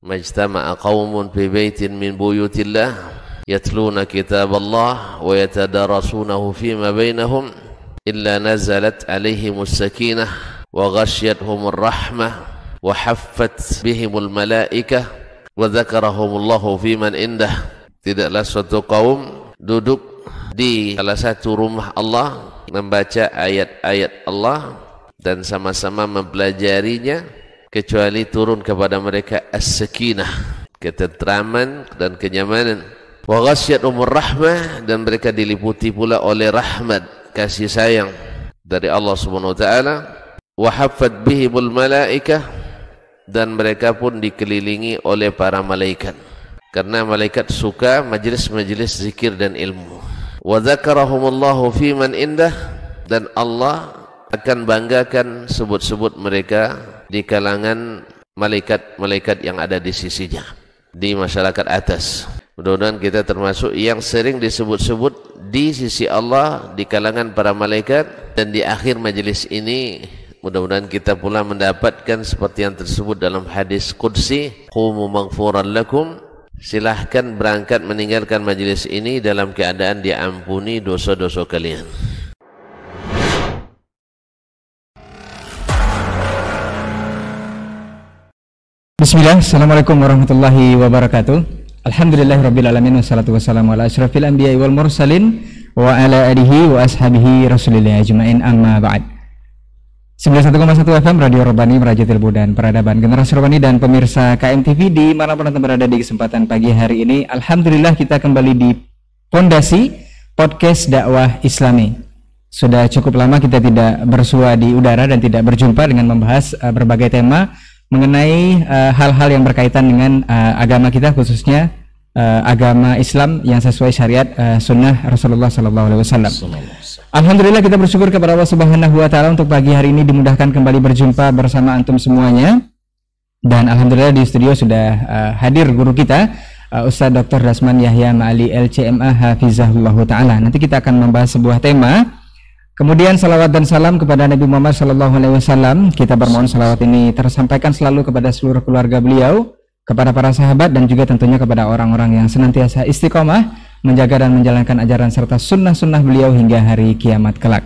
majtama'a qaumun fi baitin min buyutillah yatluna kitaballah wa yatadarasunahu fima bainahum illa nazalat alaihimus sakinah wa ghasyiyatuhumur rahmah wa haffat bihimul malaikah wa dzakarahumullahu fiman indah. Tidaklah suatu kaum duduk di salah satu rumah Allah membaca ayat-ayat Allah dan sama-sama mempelajarinya kecuali turun kepada mereka as-sakinah, ketentraman dan kenyamanan. Wa ghasyiyatuhumur rahmah, dan mereka diliputi pula oleh rahmat, kasih sayang dari Allah Subhanahu wa taala. Wa haffat bihimul malaikah, dan mereka pun dikelilingi oleh para malaikat, karena malaikat suka majelis-majelis zikir dan ilmu. Wa dzakarahumullahu fiman indah, dan Allah akan banggakan sebut-sebut mereka di kalangan malaikat-malaikat yang ada di sisinya, di masyarakat atas. Mudah-mudahan kita termasuk yang sering disebut-sebut di sisi Allah di kalangan para malaikat, dan di akhir majelis ini mudah-mudahan kita pula mendapatkan seperti yang tersebut dalam hadis qudsi, qumu maghfuran lakum, silahkan berangkat meninggalkan majelis ini dalam keadaan diampuni dosa-dosa kalian. Bismillah, Assalamualaikum warahmatullahi wabarakatuh. Alhamdulillahirabbil alamin, wassalatu wassalamu ala asyrafil anbiya'i wal mursalin wa ala alihi wa ashabihi rasulillah ajmain, amma ba'd. 91,1 FM Radio Rabbani Merajatil Budan, peradaban generasi Rabbani dan pemirsa KMTV di mana pun Anda berada di kesempatan pagi hari ini. Alhamdulillah kita kembali di Pondasi Podcast Dakwah Islami. Sudah cukup lama kita tidak bersua di udara dan tidak berjumpa dengan membahas berbagai tema mengenai hal-hal yang berkaitan dengan agama kita, khususnya agama Islam yang sesuai syariat sunnah Rasulullah SAW. Alhamdulillah kita bersyukur kepada Allah Subhanahu wa taala untuk pagi hari ini dimudahkan kembali berjumpa bersama antum semuanya. Dan alhamdulillah di studio sudah hadir guru kita Ustaz Dr. Dasman Yahya Ma'ali LCMA hafizahullah taala. Nanti kita akan membahas sebuah tema. Kemudian salawat dan salam kepada Nabi Muhammad SAW. Kita bermohon salawat ini tersampaikan selalu kepada seluruh keluarga beliau, kepada para sahabat, dan juga tentunya kepada orang-orang yang senantiasa istiqomah menjaga dan menjalankan ajaran serta sunnah-sunnah beliau hingga hari kiamat kelak.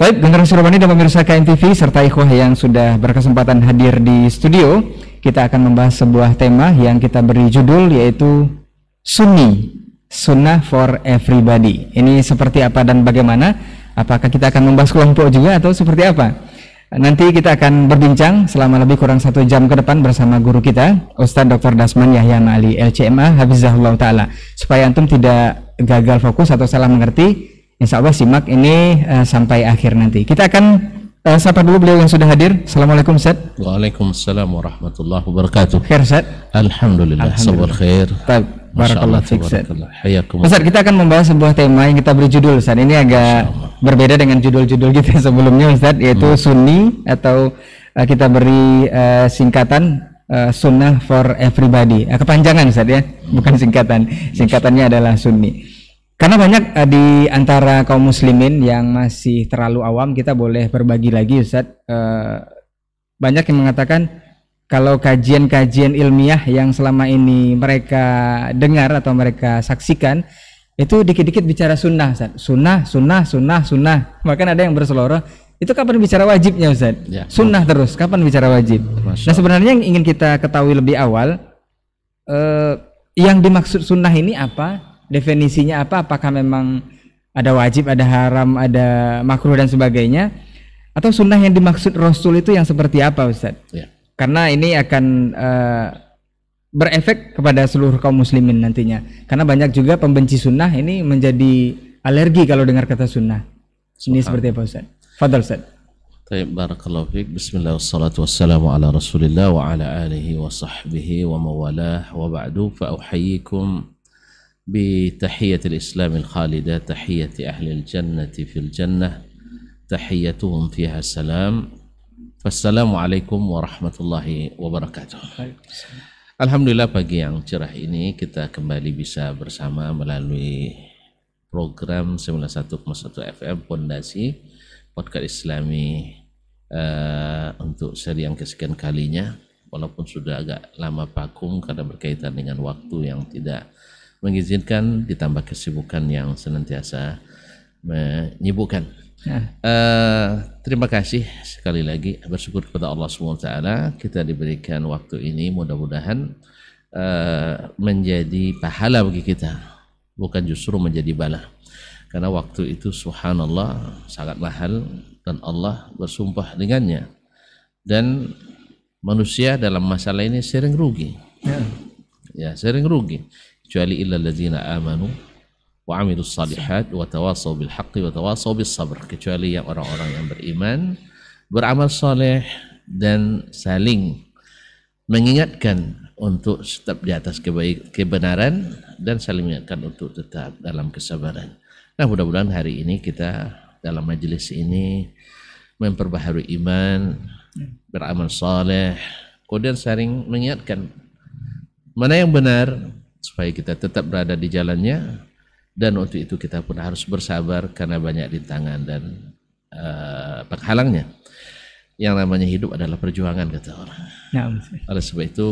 Baik, generasi Rabbani dan pemirsa KMTV serta ikhwah yang sudah berkesempatan hadir di studio, kita akan membahas sebuah tema yang kita beri judul yaitu Sunni, Sunnah for Everybody. Ini seperti apa dan bagaimana? Apakah kita akan membahas kelompok juga atau seperti apa? Nanti kita akan berbincang selama lebih kurang 1 jam ke depan bersama guru kita Ustaz Dr. Dasman Yahya Ma'ali LCMA hafizahullah taala. Supaya antum tidak gagal fokus atau salah mengerti, insya Allah simak ini sampai akhir nanti. Kita akan sapa dulu beliau yang sudah hadir. Assalamualaikum Ustaz. Waalaikumsalam warahmatullahi wabarakatuh. Khair Ustaz. Alhamdulillah, sabar khair. Barakallah fiik Ustaz. Hayakum. Ustaz, kita akan membahas sebuah tema yang kita beri judul Ustaz. Ini agak berbeda dengan judul-judul kita sebelumnya Ustaz, yaitu Sunni, atau kita beri singkatan Sunnah for Everybody. Kepanjangan Ustaz ya, bukan singkatan. Singkatannya adalah Sunni. Karena banyak di antara kaum muslimin yang masih terlalu awam, kita boleh berbagi lagi Ustaz. Banyak yang mengatakan kalau kajian-kajian ilmiah yang selama ini mereka dengar atau mereka saksikan itu dikit-dikit bicara sunnah Ustaz. Sunnah. Bahkan ada yang berseloroh, itu kapan bicara wajibnya Ustaz? Ya, sunnah terus, kapan bicara wajib? Nah sebenarnya yang ingin kita ketahui lebih awal, yang dimaksud sunnah ini apa? Definisinya apa? Apakah memang ada wajib, ada haram, ada makruh dan sebagainya? Atau sunnah yang dimaksud Rasul itu yang seperti apa Ustaz? Ya. Karena ini akan berefek kepada seluruh kaum muslimin nantinya. Karena banyak juga pembenci sunnah ini menjadi alergi kalau dengar kata sunnah. Ini seperti apa Ustaz? Fadal Ustaz. Baik, barakallahu fiik. Bismillah wassalatu wassalamu ala Rasulillah wa ala alihi wa sahbihi wa mawalah wa ba'du, fa uhayyikum bi tahiyyatil islamil khalidah, tahiyyati ahlil jannati fil jannah, tahiyyatuhum fiha salam. Assalamualaikum warahmatullahi wabarakatuh. Alhamdulillah pagi yang cerah ini kita kembali bisa bersama melalui program 91,1 FM Pondasi Podcast Islami untuk seri yang kesekian kalinya. walaupun sudah agak lama vakum karena berkaitan dengan waktu yang tidak mengizinkan, ditambah kesibukan yang senantiasa menyibukkan. Terima kasih sekali lagi, bersyukur kepada Allah SWT kita diberikan waktu ini, mudah-mudahan menjadi pahala bagi kita, bukan justru menjadi bala, karena waktu itu subhanallah sangat mahal dan Allah bersumpah dengannya, dan manusia dalam masalah ini sering rugi, sering rugi, kecuali illal ladzina amanu wa amilus salihat wa tawasaw bil haqqi wa tawasaw bis sabr, kecuali yang orang-orang yang beriman, beramal saleh dan saling mengingatkan untuk tetap di atas kebenaran dan saling mengingatkan untuk tetap dalam kesabaran. Nah, mudah-mudahan hari ini kita dalam majelis ini memperbaharui iman, beramal saleh, kemudian saling mengingatkan mana yang benar supaya kita tetap berada di jalannya, dan untuk itu kita pun harus bersabar karena banyak rintangan dan penghalangnya. Yang namanya hidup adalah perjuangan, kata orang. Oleh sebab itu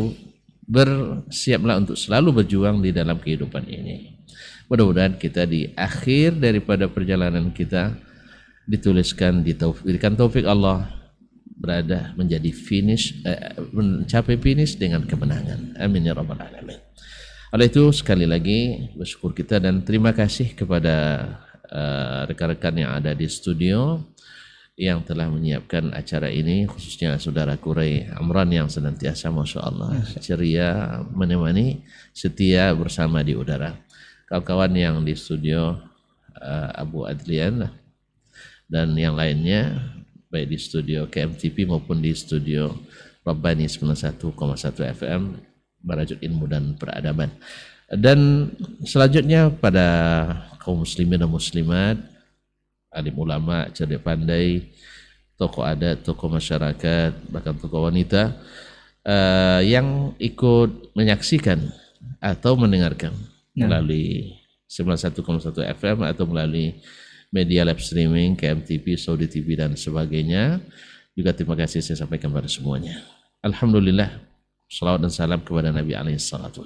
bersiaplah untuk selalu berjuang di dalam kehidupan ini. Mudah-mudahan kita di akhir daripada perjalanan kita dituliskan, diberikan taufik Allah berada menjadi mencapai finish dengan kemenangan. Amin ya rabbal alamin. Oleh itu sekali lagi bersyukur kita dan terima kasih kepada rekan-rekan yang ada di studio yang telah menyiapkan acara ini, khususnya saudara Kurai Amran yang senantiasa Masya Allah ceria, menemani, setia bersama di udara. Kawan-kawan yang di studio Abu Adlian dan yang lainnya, baik di studio KMTP maupun di studio Rabbani 91,1 FM, Barajut Ilmu dan Peradaban. Dan selanjutnya pada kaum muslimin dan muslimat, alim ulama, cerdik pandai, tokoh adat, tokoh masyarakat, bahkan tokoh wanita yang ikut menyaksikan atau mendengarkan melalui 91,1 FM atau melalui media live streaming, KMTV, Saudi TV dan sebagainya. Juga terima kasih saya sampaikan kepada semuanya. Alhamdulillah, salawat dan salam kepada Nabi SAW.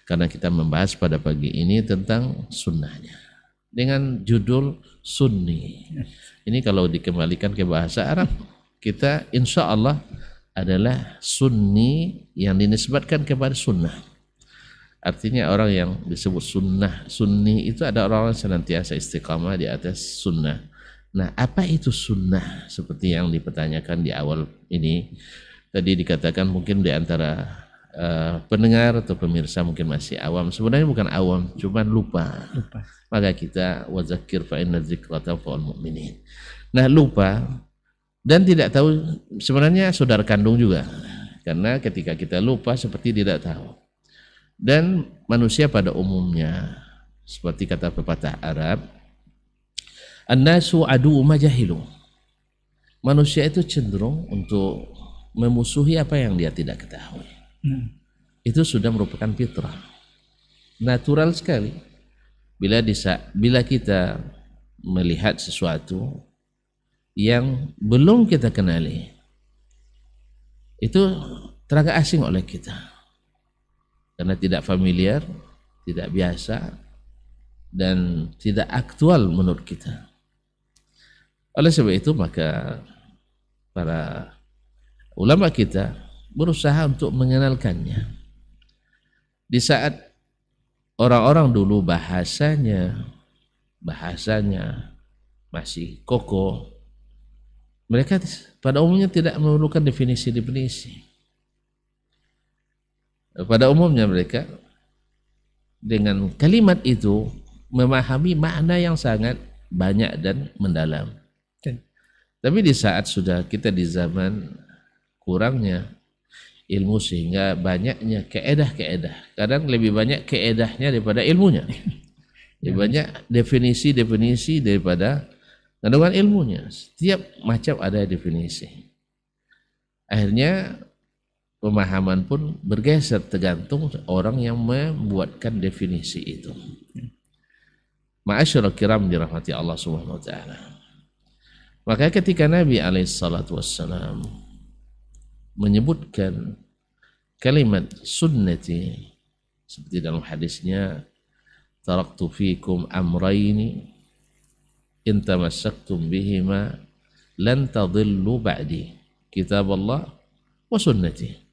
Karena kita membahas pada pagi ini tentang sunnahnya dengan judul sunni. Ini kalau dikembalikan ke bahasa Arab, kita insya Allah adalah sunni yang dinisbatkan kepada sunnah. Artinya orang yang disebut sunni itu ada orang-orang senantiasa istiqamah di atas sunnah. Nah, apa itu sunnah? Seperti yang dipertanyakan di awal ini. Tadi dikatakan mungkin di antara pendengar atau pemirsa mungkin masih awam. Sebenarnya bukan awam, cuma lupa. Maka kita wazakir fa inna dzikra tanfa'ul mu'minin. Nah, lupa dan tidak tahu sebenarnya saudara kandung juga. Karena ketika kita lupa seperti tidak tahu. Dan manusia pada umumnya seperti kata pepatah Arab, an-nasu adu ma jahilu. Manusia itu cenderung untuk memusuhi apa yang dia tidak ketahui. Itu sudah merupakan fitrah. Natural sekali. Bila kita melihat sesuatu yang belum kita kenali, itu teragak asing oleh kita. Karena tidak familiar, tidak biasa, dan tidak aktual menurut kita. Oleh sebab itu maka para ulama kita berusaha untuk mengenalkannya. Di saat orang-orang dulu bahasanya masih kokoh, mereka pada umumnya tidak memerlukan definisi-definisi. Pada umumnya mereka dengan kalimat itu memahami makna yang sangat banyak dan mendalam. Tapi di saat sudah kita di zaman kurangnya ilmu sehingga banyaknya keedah-keedah, kadang lebih banyak keedahnya daripada ilmunya, lebih banyak definisi-definisi daripada kandungan ilmunya. Setiap macam ada definisi. Akhirnya pemahaman pun bergeser tergantung orang yang membuatkan definisi itu. Ma'asyiral kiram dirahmati Allah Subhanahu wa taala. Maka ketika Nabi alaihissalatu wassalam menyebutkan kalimat sunnati seperti dalam hadisnya, taraktu fikum amrayni in tamassaktum bihima lan tadillu ba'di, kitab Allah wa sunnati.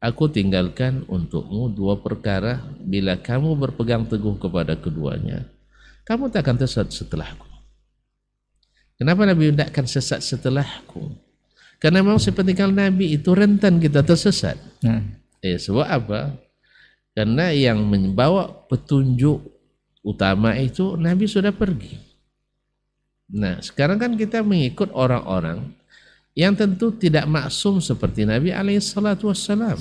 Aku tinggalkan untukmu dua perkara, bila kamu berpegang teguh kepada keduanya, kamu tak akan tersesat setelahku. Kenapa Nabi tidak akan sesat setelahku? Karena memang sepeninggal Nabi itu rentan kita tersesat. Sebab apa? Karena yang membawa petunjuk utama itu Nabi sudah pergi. Nah, sekarang kan kita mengikut orang-orang yang tentu tidak maksum seperti Nabi alaihissalatu wassalam.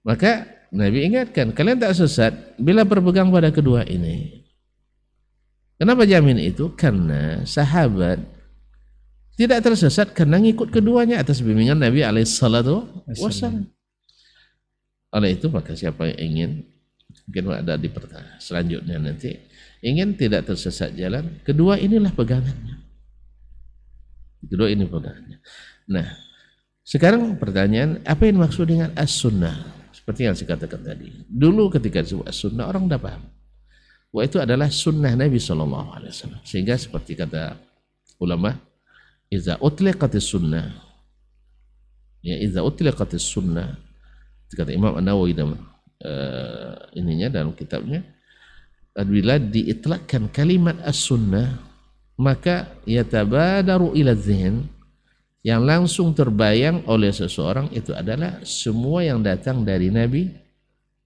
Maka Nabi ingatkan, kalian tak sesat bila berpegang pada kedua ini. Kenapa jamin itu? Karena sahabat tidak tersesat karena ngikut keduanya atas bimbingan Nabi alaihissalatu wassalam. Oleh itu maka siapa yang ingin, mungkin ada di pertanyaan selanjutnya nanti, ingin tidak tersesat jalan, kedua inilah pegangannya. Kedua ini pegangannya. Nah, sekarang pertanyaan, apa yang maksud dengan as-sunnah? Seperti yang saya katakan tadi. Dulu ketika disebut as-sunnah, orang tidak paham. Wah, itu adalah sunnah Nabi SAW. Sehingga seperti kata ulama, iza utliqatis sunnah. Ya, iza utliqatis sunnah. Kata Imam An-Nawawi dalam ininya dalam kitabnya, bila diitlakkan kalimat as-sunnah, maka yatabadaru ila dzihn, yang langsung terbayang oleh seseorang itu adalah semua yang datang dari Nabi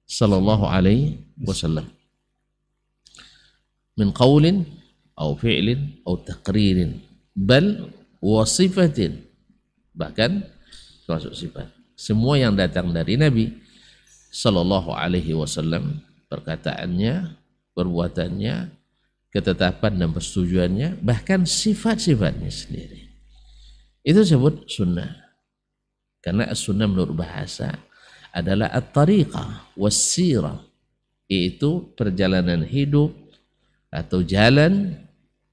sallallahu alaihi wasallam, min qaulin aw fi'lin aw taqririn bal wa sifatin, bahkan termasuk sifat. Semua yang datang dari Nabi sallallahu alaihi wasallam, perkataannya, perbuatannya, ketetapan dan persetujuannya, bahkan sifat-sifatnya sendiri, itu disebut sunnah. Karena sunnah menurut bahasa adalah at-tariqah was-sirah, yaitu perjalanan hidup atau jalan,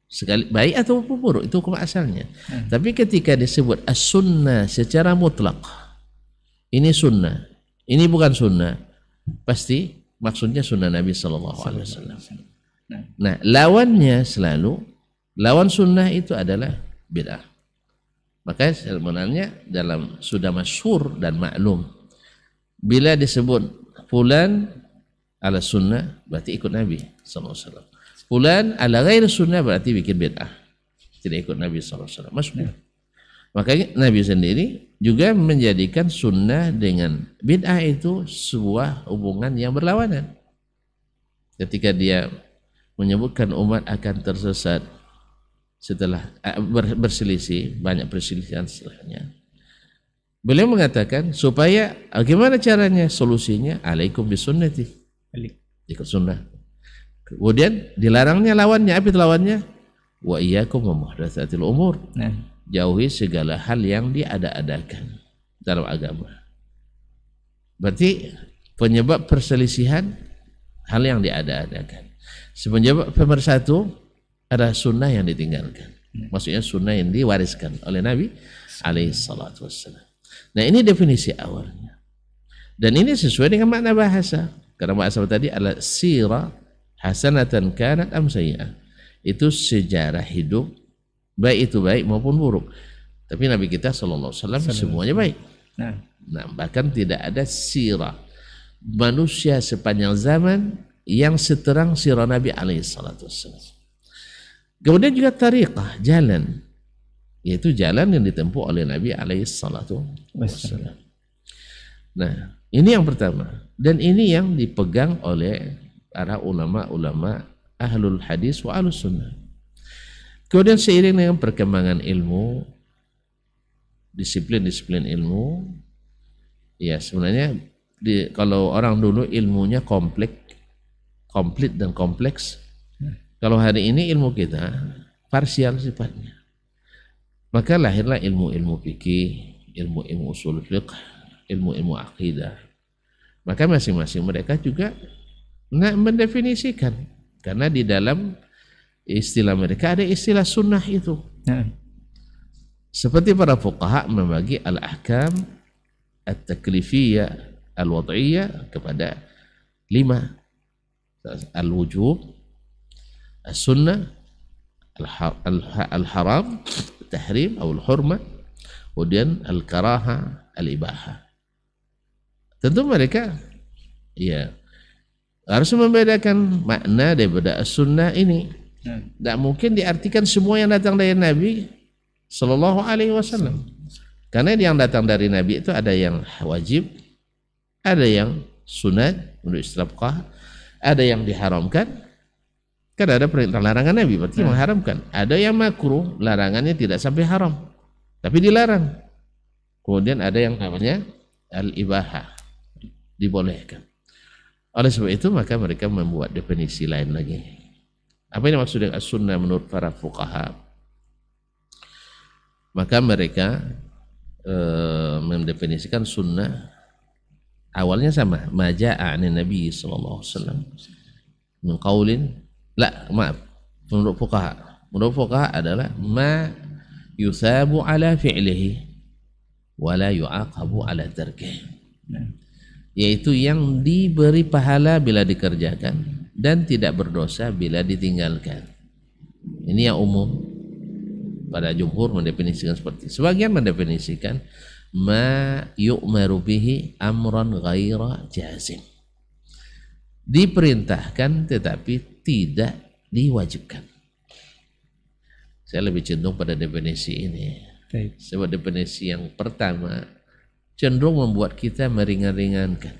sekali baik atau buruk, itu hukum asalnya. Tapi ketika disebut as-sunnah secara mutlak, ini sunnah, ini bukan sunnah, pasti maksudnya sunnah Nabi sallallahu alaihi wasallam. Nah, lawannya selalu, lawan sunnah itu adalah bid'ah. Makanya sebenarnya dalam sudah masyhur dan maklum, bila disebut fulan ala sunnah berarti ikut Nabi sallallahu alaihi wasallam. Fulan ala ghairi sunnah berarti bikin bid'ah, tidak ikut Nabi sallallahu alaihi wasallam. Masyhur. Makanya Nabi sendiri juga menjadikan sunnah dengan bid'ah itu sebuah hubungan yang berlawanan. Ketika dia menyebutkan umat akan tersesat setelah berselisih, banyak perselisihan setelahnya, beliau mengatakan supaya bagaimana caranya, solusinya alaikum bisunnati, ikut sunnah. Kemudian dilarangnya lawannya, apa itu lawannya? Wa iyyakum wa muhdatsatil umur, jauhi segala hal yang diada-adakan dalam agama. Berarti penyebab perselisihan hal yang diada-adakan. Semenjak pemersatu ada sunnah yang ditinggalkan. Maksudnya sunnah yang diwariskan oleh Nabi alaihi salatu wassalam. Nah, ini definisi awalnya. Dan ini sesuai dengan makna bahasa. Karena bahasa tadi adalah sirah hasanatan kanat am sayyi'ah. Itu sejarah hidup, baik itu baik maupun buruk. Tapi Nabi kita sallallahu alaihi wasallam semuanya baik. Nah, bahkan tidak ada sirah manusia sepanjang zaman yang seterang sirah Nabi alaihi salatu wassalam. Kemudian juga tariqah, jalan, yaitu jalan yang ditempuh oleh Nabi alaihi salatu wassalam. Nah, ini yang pertama, dan ini yang dipegang oleh para ulama-ulama ahlul hadis wa ahlus sunnah. Kemudian seiring dengan perkembangan ilmu, disiplin-disiplin ilmu, ya sebenarnya kalau orang dulu ilmunya komplit dan kompleks. Kalau hari ini ilmu kita parsial sifatnya. Maka lahirlah ilmu-ilmu fikih, ilmu-ilmu usul fiqh, ilmu-ilmu akidah. Maka masing-masing mereka juga mendefinisikan, karena di dalam istilah mereka ada istilah sunnah itu. Seperti para fuqaha membagi al-ahkam at-taklifiyah al-wad'iyah kepada 5. Al-wujub, as-sunnah, al-haram, tahrim atau al-hurmah, kemudian al-karaha, al-ibahah. Tentu mereka harus membedakan makna daripada as-sunnah ini. Tidak mungkin diartikan semua yang datang dari Nabi Sallallahu Alaihi Wasallam, karena yang datang dari Nabi itu ada yang wajib, ada yang sunat menurut istilah fuqaha, ada yang diharamkan. Kan ada perintah larangan Nabi berarti mengharamkan, ada yang makruh, larangannya tidak sampai haram tapi dilarang. Kemudian ada yang namanya al-ibahah, dibolehkan. Oleh sebab itu maka mereka membuat definisi lain lagi. Apa yang maksud dengan as-sunnah menurut para fuqaha? Maka mereka mendefinisikan sunnah awalnya sama, maja'ani Nabi sallallahu alaihi wasallam min qaulin, menurut fuqaha adalah ma yusabu ala fi'lihi wa la yu'aqabu ala tarkih, yaitu yang diberi pahala bila dikerjakan dan tidak berdosa bila ditinggalkan. Ini yang umum. Pada jumhur mendefinisikan seperti itu. Sebagian mendefinisikan ma yu'maru bihi amran ghaira jazim, diperintahkan tetapi tidak diwajibkan. Saya lebih cenderung pada definisi ini. Sebab definisi yang pertama cenderung membuat kita meringan-ringankan.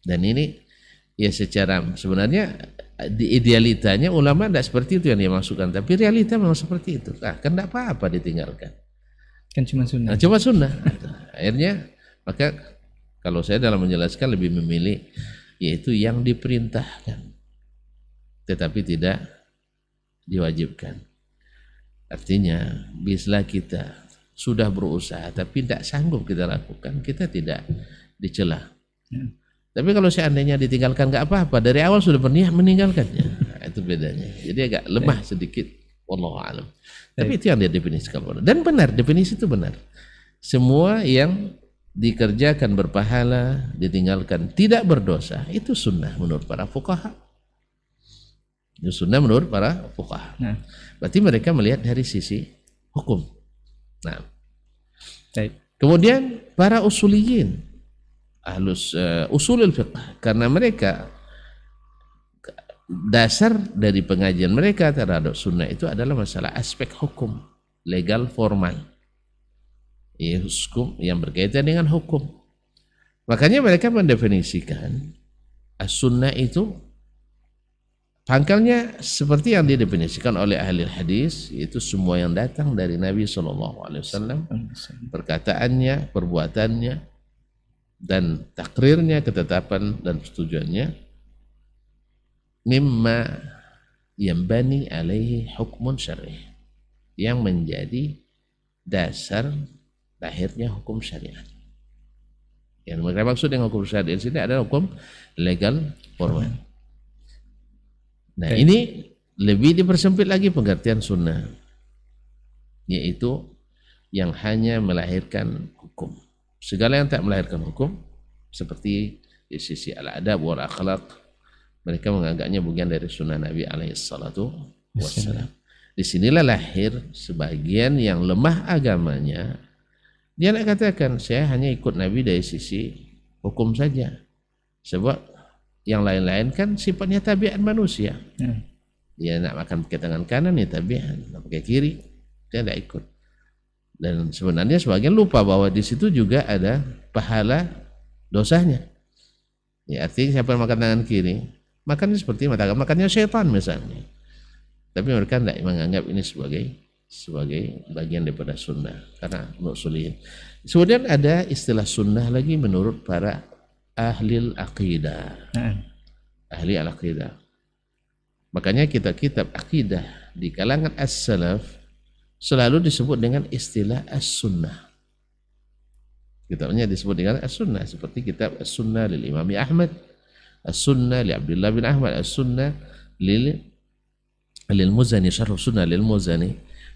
Dan ini ya secara sebenarnya di idealitanya ulama tidak seperti itu yang dia masukkan, tapi realita memang seperti itu. Kan tidak apa-apa ditinggalkan, kan cuma sunnah. Cuma sunnah. Akhirnya maka kalau saya dalam menjelaskan lebih memilih yaitu yang diperintahkan tetapi tidak diwajibkan. Artinya bila kita sudah berusaha tapi tidak sanggup kita lakukan, kita tidak dicela. Tapi kalau seandainya ditinggalkan nggak apa-apa, dari awal sudah berniat meninggalkannya, itu bedanya. Jadi agak lemah sedikit, wallahu a'lam. Tapi itu yang dia definisikan. Dan benar, definisi itu benar. Semua yang dikerjakan berpahala, ditinggalkan tidak berdosa, itu sunnah menurut para fuqaha. Itu sunnah menurut para fuqaha. Berarti mereka melihat dari sisi hukum. Nah, kemudian para usuliyin, ahlus usulul fiqh, karena mereka dasar dari pengajian mereka terhadap sunnah itu adalah masalah aspek hukum, legal, formal, hukum yang berkaitan dengan hukum. Makanya mereka mendefinisikan as-sunnah itu pangkalnya seperti yang didefinisikan oleh ahli hadis, yaitu semua yang datang dari Nabi SAW, perkataannya, perbuatannya, dan takrirnya, ketetapan dan persetujuannya, mimma yambani alaihi hukmun syar'i, yang menjadi dasar lahirnya hukum syariat. Yang mereka maksud dengan hukum syariat di sini adalah hukum legal formal. Nah, ini lebih dipersempit lagi pengertian sunnah, yaitu yang hanya melahirkan hukum. Segala yang tak melahirkan hukum, seperti di sisi al-adab wal akhlaq, mereka menganggapnya bagian dari sunnah Nabi alaihissalatu wassalam. Disinilah lahir sebagian yang lemah agamanya. Dia nak katakan, saya hanya ikut Nabi dari sisi hukum saja. Sebab yang lain-lain kan sifatnya tabiat manusia. Dia nak makan pakai tangan kanan, ya tabiat. Nak pakai kiri, dia tidak ikut. Dan sebenarnya sebagian lupa bahwa di situ juga ada pahala dosanya. Ya, artinya siapa yang makan tangan kiri, makannya seperti makannya syaitan misalnya. Tapi mereka tidak menganggap ini sebagai bagian daripada sunnah, karena menurut suliin. Kemudian ada istilah sunnah lagi menurut para ahli aqidah. Ahli al-aqidah. Makanya kitab-kitab aqidah di kalangan as-salaf selalu disebut dengan istilah as-sunnah. Kitabnya disebut dengan as-sunnah, seperti kitab as-sunnah lil Imam Ahmad, as-sunnah li Abdullah bin Ahmad, as-sunnah lil Muzani, syarh sunnah lil Muzani,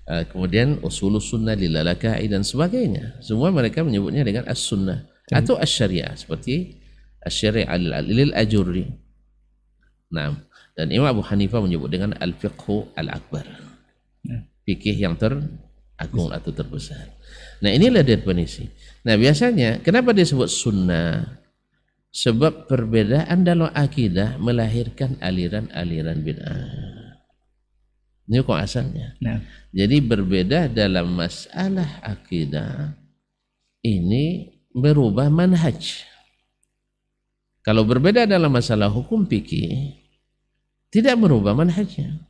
kemudian usulus sunnah lilalaka'i dan sebagainya. Semua mereka menyebutnya dengan as-sunnah atau as-syariah seperti as-syari'ah lil ajurri. Nah, dan Imam Abu Hanifah menyebut dengan al-fiqhu al-akbar. Fikih yang teragung atau terbesar. Nah, inilah definisi. Nah, biasanya kenapa disebut sunnah? Sebab perbedaan dalam akidah melahirkan aliran-aliran bid'ah. Ini kok asalnya. Nah. Jadi berbeda dalam masalah akidah ini berubah manhaj. Kalau berbeda dalam masalah hukum fikih tidak berubah manhajnya.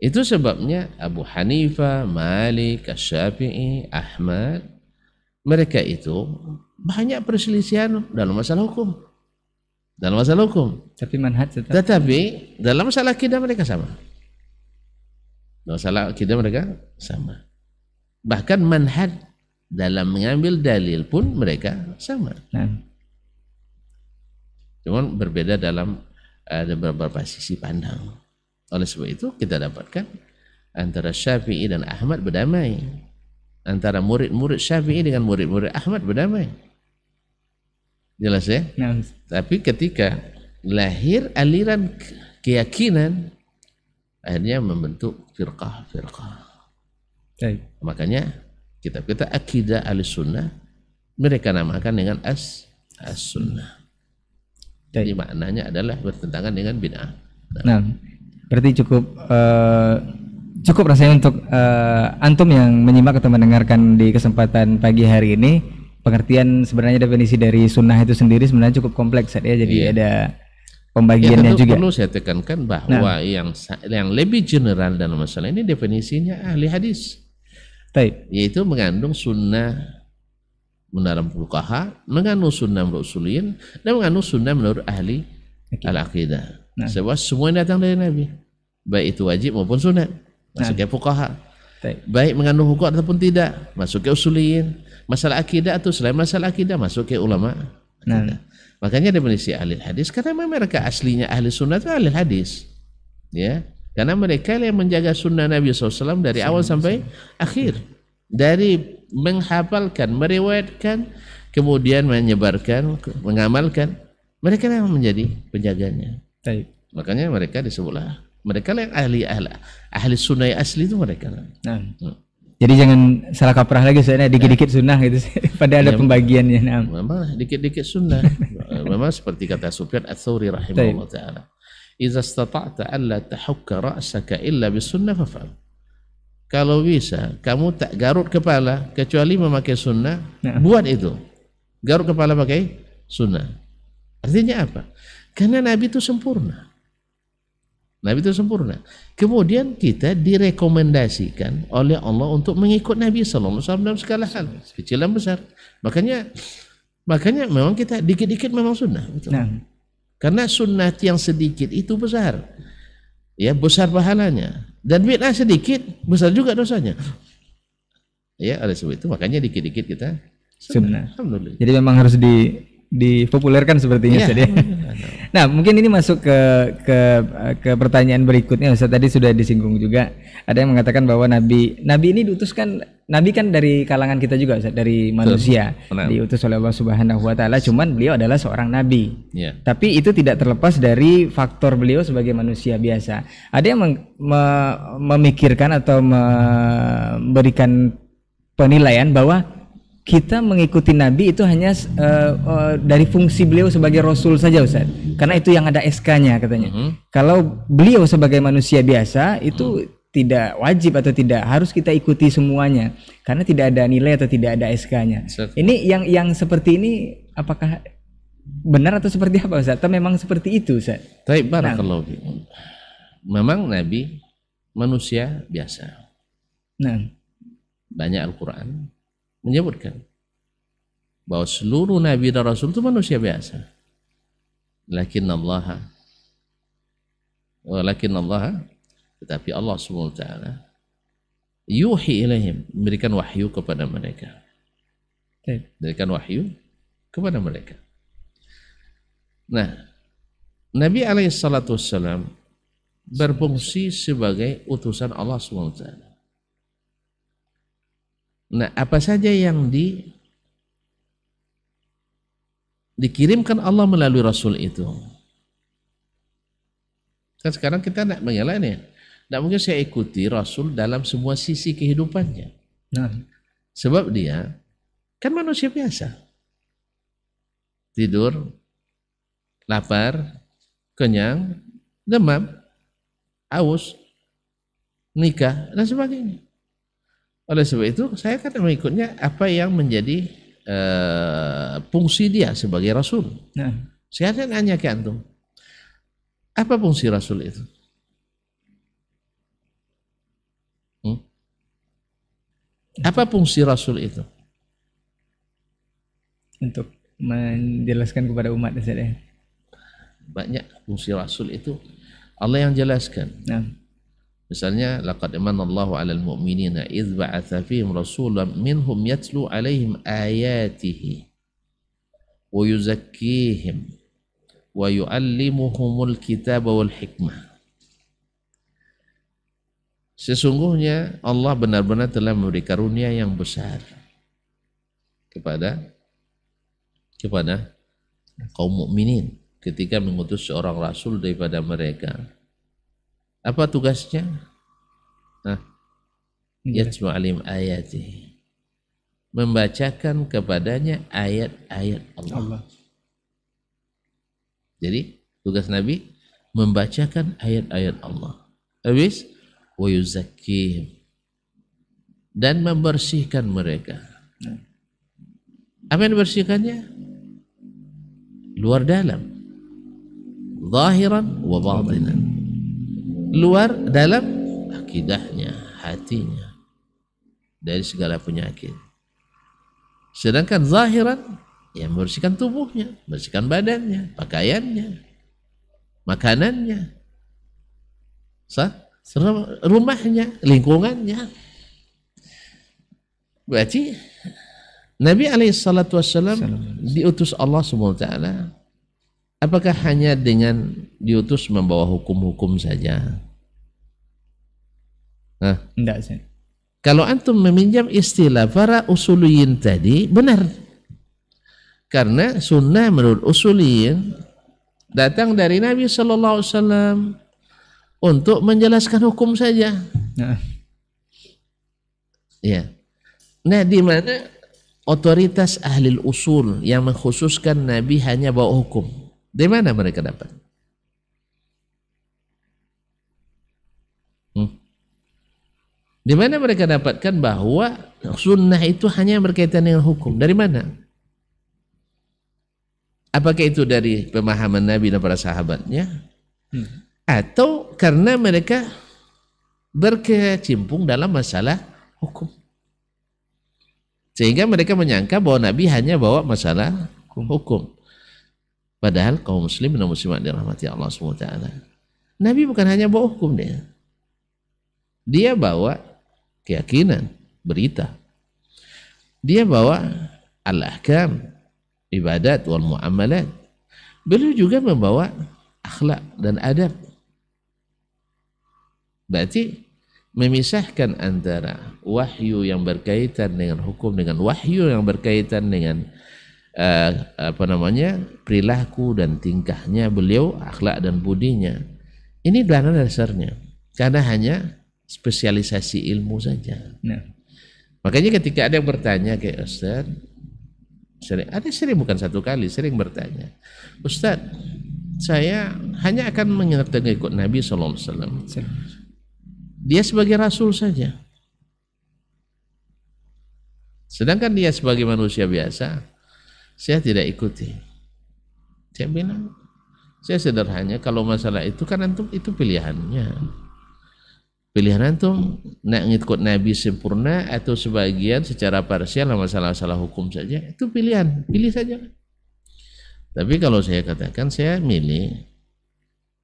Itu sebabnya Abu Hanifah, Malik, Asy-Syafi'i, Ahmad, mereka itu banyak perselisihan dalam masalah hukum. Dalam masalah hukum. Tapi manhaj tetap. Tetapi dalam masalah akidah mereka sama. Masalah akidah mereka sama. Bahkan manhaj dalam mengambil dalil pun mereka sama. Cuman berbeda dalam ada beberapa sisi pandang. Oleh sebab itu kita dapatkan antara Syafi'i dan Ahmad berdamai. Antara murid-murid Syafi'i dengan murid-murid Ahmad berdamai. Jelas ya? Tapi ketika lahir aliran keyakinan, akhirnya membentuk firqah-firqah. Makanya kitab kita akidah al-sunnah mereka namakan dengan as-sunnah. Jadi maknanya adalah bertentangan dengan bid'ah. Nah, berarti cukup rasanya untuk antum yang menyimak atau mendengarkan di kesempatan pagi hari ini, pengertian sebenarnya definisi dari sunnah itu sendiri sebenarnya cukup kompleks ya. Jadi ada pembagiannya juga. Perlu saya tekankan bahwa yang lebih general dalam masalah ini definisinya ahli hadis. Yaitu mengandung sunnah menurut fuqaha, mengandung sunnah menurut usuliyin, dan mengandung sunnah menurut ahli al-aqidah. Sebab semua datang dari Nabi. Baik itu wajib maupun sunat. Masuk ke fuqaha. Baik mengandung hukum ataupun tidak, masuk ke usuliyin. Masalah akidah atau selain masalah akidah, masuk ke ulama. Makanya definisi ahli hadis karena mereka aslinya ahli sunnah itu ahli hadis, ya, karena mereka yang menjaga sunnah Nabi SAW dari awal sampai akhir, dari menghafalkan, meriwayatkan, kemudian menyebarkan, mengamalkan, mereka yang menjadi penjaganya. Makanya mereka disebutlah mereka yang ahli sunnah asli itu mereka. Jadi jangan salah kaprah lagi soalnya dikit-dikit sunnah gitu. Pada ada pembagiannya. Memang dikit-dikit sunnah. Memang seperti kata Sufyan Ats-Tsauri rahimahullah taala. Idza istata'ta alla tahukka ra'saka illa bis-sunnah faf'al. Kalau bisa kamu tak garut kepala kecuali memakai sunnah, buat itu. Garut kepala pakai sunnah. Artinya apa? Karena Nabi itu sempurna. Nabi itu sempurna. Kemudian kita direkomendasikan oleh Allah untuk mengikut Nabi SAW dalam segala hal, kecil dan besar. Makanya memang kita dikit-dikit memang sunnah. Karena sunnah yang sedikit itu besar, ya besar pahalanya. Dan bid'ah sedikit besar juga dosanya. Ya oleh sebab itu makanya dikit-dikit kita sunnah. Alhamdulillah. Jadi memang harus dipopulerkan sepertinya Ustaz ya. Nah, mungkin ini masuk ke pertanyaan berikutnya Ustaz. Tadi sudah disinggung juga. Ada yang mengatakan bahwa Nabi ini diutuskan, Nabi kan dari kalangan kita juga Ustaz, dari manusia. Diutus oleh Allah Subhanahu wa taala, cuman beliau adalah seorang nabi. Tapi itu tidak terlepas dari faktor beliau sebagai manusia biasa. Ada yang memikirkan atau memberikan penilaian bahwa kita mengikuti Nabi itu hanya dari fungsi beliau sebagai Rasul saja Ustaz, karena itu yang ada SK-nya katanya. Kalau beliau sebagai manusia biasa itu tidak wajib atau tidak harus kita ikuti semuanya, karena tidak ada nilai atau tidak ada SK-nya. Ini yang seperti ini apakah benar atau seperti apa Ustaz? Atau memang seperti itu Ustaz? Baik, barakallahu fiikum. Memang Nabi manusia biasa. Banyak Al-Quran menyebutkan bahwa seluruh nabi dan rasul itu manusia biasa. Lakin Allah, tetapi Allah Subhanahu wa taala yuhi ilaihim, memberikan wahyu kepada mereka. Memberikan wahyu kepada mereka. Nah, Nabi alaihi salatu wassalam berfungsi sebagai utusan Allah Subhanahu wa taala. Nah, apa saja yang dikirimkan Allah melalui Rasul itu. Kan sekarang kita tidak mengelaknya. Tidak mungkin saya ikuti Rasul dalam semua sisi kehidupannya. Nah. Sebab dia kan manusia biasa. Tidur, lapar, kenyang, demam, haus, nikah, dan sebagainya. Oleh sebab itu, saya kan mengikutnya apa yang menjadi fungsi dia sebagai Rasul. Nah. Saya akan nanya ke antum, apa fungsi Rasul itu? Apa fungsi Rasul itu? Untuk menjelaskan kepada umat saja. Banyak fungsi Rasul itu Allah yang jelaskan. Nah. Misalnya, laqad manallahu 'alal mu'minina idz ba'atsa fihim rasulan minhum yatlu 'alaihim ayatihi wa yuzakkihim wa yu'allimuhumul kitaba wal hikmah. Sesungguhnya Allah benar-benar telah memberi karunia yang besar kepada kaum mukminin ketika mengutus seorang rasul daripada mereka. Apa tugasnya? Yatlu alim ayati, membacakan kepadanya ayat-ayat Allah. Jadi tugas Nabi membacakan ayat-ayat Allah. Habis wa yuzakkihim, dan membersihkan mereka. Apa yang dibersihkannya? Luar dalam, zahiran wa batinan. Luar dalam akidahnya, hatinya, dari segala penyakit. Sedangkan zahiran, ya membersihkan tubuhnya, membersihkan badannya, pakaiannya, makanannya, rumahnya, lingkungannya. Berarti Nabi SAW diutus Allah SWT. Apakah hanya dengan diutus membawa hukum-hukum saja? Tidak sih. Kalau antum meminjam istilah para usuliyin tadi, benar. Karena sunnah menurut usuliyin datang dari Nabi SAW untuk menjelaskan hukum saja. Ya. Nah, di mana otoritas ahli usul yang mengkhususkan Nabi hanya bawa hukum? Di mana mereka dapat? Di mana mereka dapatkan bahwa sunnah itu hanya berkaitan dengan hukum? Dari mana? Apakah itu dari pemahaman Nabi dan para sahabatnya? Atau karena mereka berkecimpung dalam masalah hukum? Sehingga mereka menyangka bahwa Nabi hanya bawa masalah hukum. Padahal kaum muslim dan muslimat dirahmati Allah SWT, Nabi bukan hanya bawa hukum dia. Dia bawa keyakinan, berita. Dia bawa al-ahkam, ibadat wal muamalat. Beliau juga membawa akhlak dan adab. Berarti memisahkan antara wahyu yang berkaitan dengan hukum dengan wahyu yang berkaitan dengan perilaku dan tingkahnya beliau, akhlak dan budinya. Ini dasarnya. Karena hanya spesialisasi ilmu saja. Makanya ketika ada yang bertanya ke Ustaz, sering bukan satu kali, sering bertanya, Ustaz, saya hanya akan mengikut Nabi SAW. Dia sebagai Rasul saja. Sedangkan dia sebagai manusia biasa, saya tidak ikuti. Saya bilang, saya sederhana, kalau masalah itu kan antum itu pilihannya. Pilihan antum nak ngikut Nabi sempurna atau sebagian secara parsial masalah-masalah hukum saja, itu pilihan, pilih saja. Tapi kalau saya katakan saya milih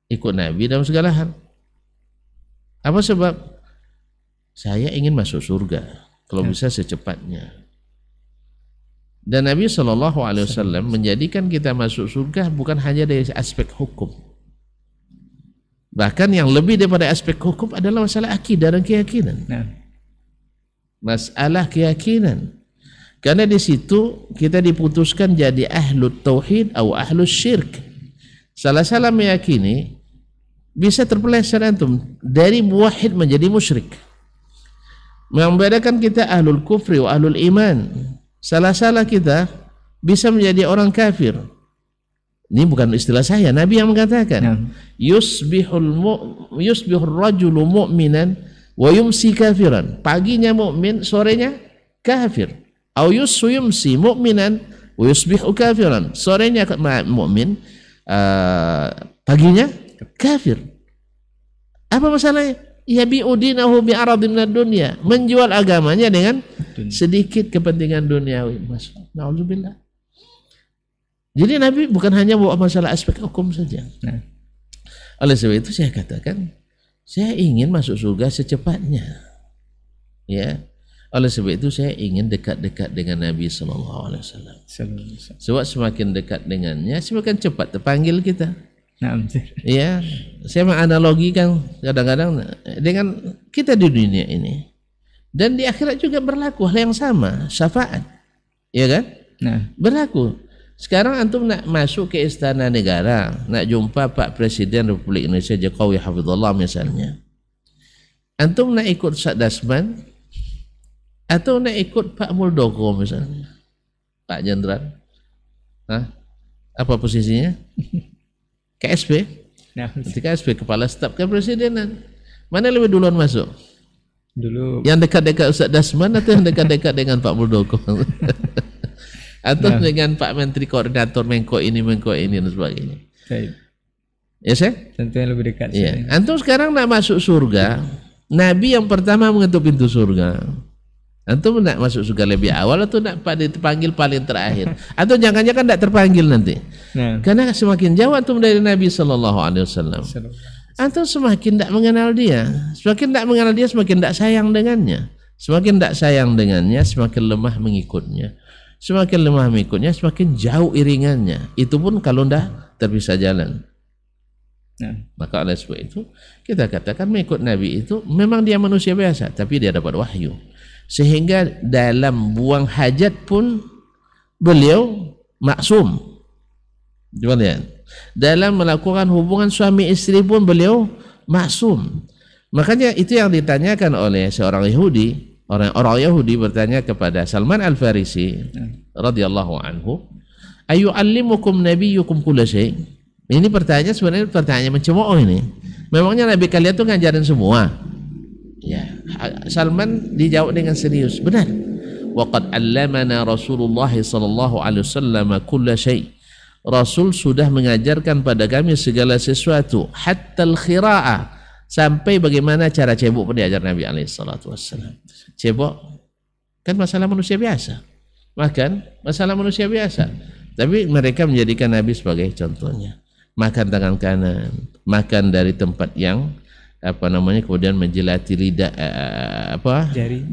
ikut Nabi dalam segala hal. Apa sebab? Saya ingin masuk surga, kalau bisa secepatnya. Dan Nabi SAW menjadikan kita masuk surga bukan hanya dari aspek hukum. Bahkan yang lebih daripada aspek hukum adalah masalah akidah dan keyakinan. masalah keyakinan. Karena di situ kita diputuskan jadi ahlut tauhid atau ahlus syirk. Salah-salah meyakini bisa terpeleset antum dari muwahhid menjadi musyrik. Membedakan kita ahlul kufri wa ahlul iman. Salah-salah kita bisa menjadi orang kafir. Ini bukan istilah saya, Nabi yang mengatakan. Yusbihur rajulu mu'minan wa yumsi kafiran. Paginya mukmin, sorenya kafir. Au yumsi mu'minan wa yusbihu kafiran. Sorenya mukmin, paginya kafir. Apa masalahnya? Yabi'u dinahu bi'aradin minad dunya. Menjual agamanya dengan sedikit kepentingan duniawi. Na'udzubillah. Jadi Nabi bukan hanya bawa masalah aspek hukum saja. Nah, oleh sebab itu saya katakan, saya ingin masuk surga secepatnya. Ya, oleh sebab itu saya ingin dekat-dekat dengan Nabi Sallallahu Alaihi Wasallam. Sebab semakin dekat dengannya, semakin cepat terpanggil kita. Nah, ya, saya menganalogikan kadang-kadang dengan kita di dunia ini dan di akhirat juga berlaku hal yang sama, syafaat, ya kan? Nah, berlaku. Sekarang antum nak masuk ke istana negara, nak jumpa Pak Presiden Republik Indonesia Jokowi Hafizullah misalnya. Antum nak ikut Satdasman atau nak ikut Pak Muldoko misalnya, Pak Jenderal. Hah? Apa posisinya? KSP? Nanti KSP, Kepala Staf Kepresidenan. Mana lebih duluan masuk? Dulu. Yang dekat-dekat Ustaz Dasman atau yang dekat-dekat dengan Pak Muldoko? Atau dengan Pak Menteri Koordinator Menko ini dan sebagainya. Ya saya? Tentunya lebih dekat. Ya. Antum sekarang nak masuk surga, Nabi yang pertama mengetuk pintu surga. Antum nak masuk surga lebih awal atau nak dipanggil paling terakhir? Atau jangan-jangan tidak terpanggil nanti? Nah. Karena semakin jauh antum dari Nabi Sallallahu Alaihi Wasallam, antum semakin tidak mengenal dia. Semakin tidak mengenal dia, semakin tidak sayang dengannya. Semakin tidak sayang dengannya, semakin lemah mengikutnya. Semakin lemah mengikutnya, semakin jauh iringannya. Itu pun kalau tidak terpisah jalan. Nah, maka oleh sebab itu kita katakan mengikut Nabi itu memang dia manusia biasa, tapi dia dapat wahyu. Sehingga dalam buang hajat pun beliau maksum. Coba lihat. Dalam melakukan hubungan suami istri pun beliau maksum. Makanya itu yang ditanyakan oleh seorang Yahudi. Orang Yahudi bertanya kepada Salman Al-Farisi radhiyallahu anhu, "Ayu'allimukum nabiyyukum kulla syai'?" Ini pertanyaan sebenarnya pertanyaan mencemooh ini. Memangnya Nabi kalian tuh ngajarin semua? Ya, Salman dijawab dengan serius. Benar. Wa qad 'allamana Rasulullah sallallahu alaihi wasallam kulla syai'. Rasul sudah mengajarkan pada kami segala sesuatu, hatta al-khira'ah. Sampai bagaimana cara cebok pun diajar Nabi alaihissalatu wassalam. Cebok kan masalah manusia biasa, makan masalah manusia biasa, tapi mereka menjadikan Nabi sebagai contohnya. Makan tangan kanan, makan dari tempat yang kemudian menjelati lidah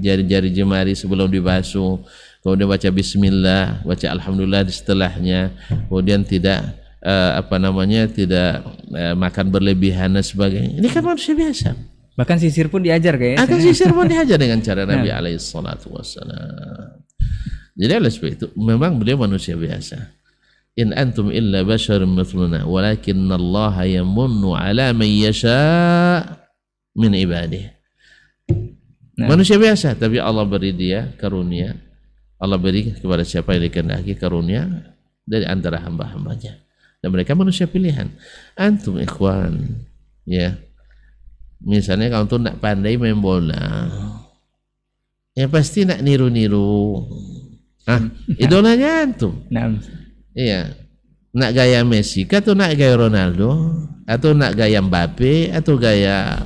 jari jemari sebelum dibasuh, kemudian baca bismillah, baca alhamdulillah di setelahnya, kemudian tidak tidak makan berlebihan dan sebagainya. Ini kan manusia biasa. Bahkan sisir pun diajar kayaknya. Akan sisir pun diajar dengan cara Nabi alaihissalatu wassalam. Jadi oleh sebab itu memang beliau manusia biasa. In antum illa basharun mithluna walakinnallaha yamunnu ala man yasha min ibadihi. Manusia biasa, tapi Allah beri dia karunia. Allah beri kepada siapa yang dikehendaki karunia dari antara hamba-hambanya. Dan mereka manusia pilihan. Antum ikhwan, ya, misalnya kalau antum nak pandai main bola, ya pasti nak niru-niru. Idolanya antum. Iya, nak gaya Messi, atau nak gaya Ronaldo, atau nak gaya Mbappe, atau gaya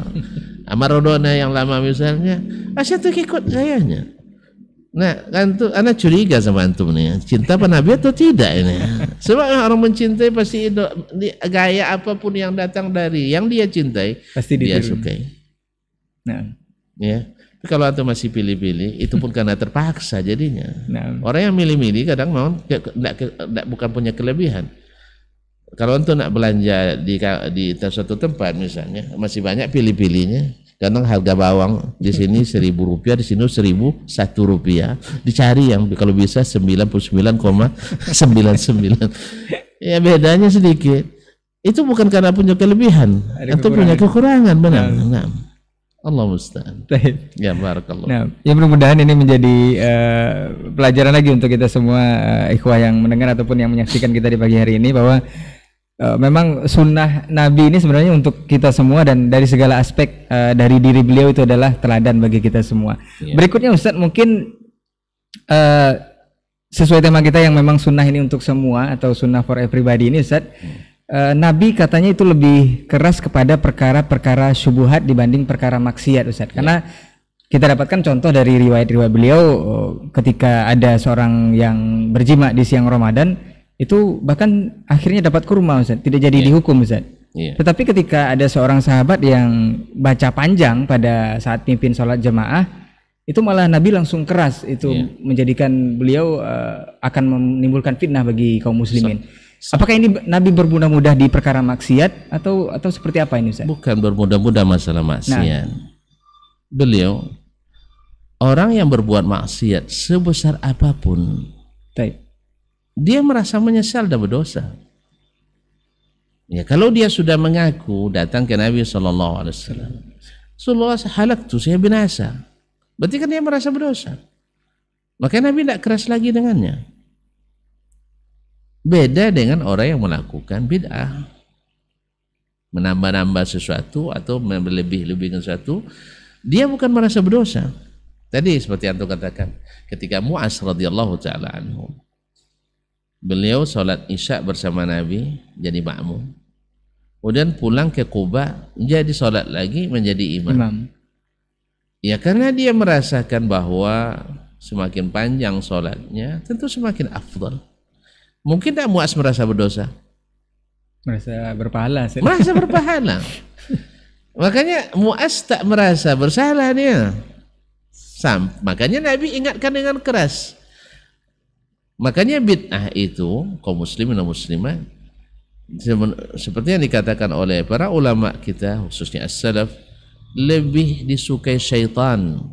Maradona yang lama misalnya, asyik tuh ikut gayanya. Nah, antum, anak curiga sama antum nih, cinta apa Nabi atau tidak ini? Sebab orang mencintai pasti gaya apapun yang datang dari yang dia cintai, pasti dia sukai. Nah, ya. Tapi kalau antum masih pilih-pilih, itu pun karena terpaksa jadinya. Nah. Orang yang milih-milih kadang mau bukan punya kelebihan. kalau untuk nak belanja di suatu tempat misalnya masih banyak pilih-pilihnya. Kadang harga bawang di sini Rp1.000, di sini Rp1.001. Dicari yang kalau bisa 99,99. Ya bedanya sedikit. Itu bukan karena punya kelebihan, atau punya kekurangan, benar. Nah. Allah musta'an. Ya barakallah. Nah, ya mudah-mudahan ini menjadi pelajaran lagi untuk kita semua ikhwah yang mendengar ataupun yang menyaksikan kita di pagi hari ini, bahwa memang sunnah Nabi ini sebenarnya untuk kita semua, dan dari segala aspek dari diri beliau itu adalah teladan bagi kita semua. Berikutnya Ustadz, mungkin sesuai tema kita yang memang sunnah ini untuk semua atau sunnah for everybody ini Ustadz, Nabi katanya itu lebih keras kepada perkara-perkara syubhat dibanding perkara maksiat Ustadz. Karena kita dapatkan contoh dari riwayat-riwayat beliau ketika ada seorang yang berjima di siang Ramadan, itu bahkan akhirnya dapat kurma Ustadz, tidak jadi dihukum Ustadz. Tetapi ketika ada seorang sahabat yang baca panjang pada saat pimpin sholat jemaah, itu malah Nabi langsung keras, itu menjadikan beliau akan menimbulkan fitnah bagi kaum muslimin. Apakah ini Nabi bermudah-mudah di perkara maksiat atau seperti apa ini Ustaz? Bukan bermudah-mudah masalah maksiat. Beliau orang yang berbuat maksiat sebesar apapun, dia merasa menyesal dan berdosa. Ya, kalau dia sudah mengaku datang ke Nabi SAW, Rasulullah halaktu, saya binasa, berarti kan dia merasa berdosa. Makanya Nabi tidak keras lagi dengannya. Beda dengan orang yang melakukan bid'ah, menambah-nambah sesuatu atau melebih-lebihkan sesuatu, dia bukan merasa berdosa. Tadi seperti yang antum katakan, ketika Mu'az radhiyallahu taala anhu, beliau sholat isya bersama Nabi jadi makmum, kemudian pulang ke Quba jadi sholat lagi menjadi imam. Ya karena dia merasakan bahwa semakin panjang sholatnya tentu semakin afdal. Mungkin tak Mu'az merasa berdosa? Merasa berpahala. Merasa berpahala. Makanya Mu'az tak merasa bersalah dia. Makanya Nabi ingatkan dengan keras. Makanya bid'ah itu kaum muslimin dan muslimat, seperti yang dikatakan oleh para ulama kita khususnya as-salaf, lebih disukai syaitan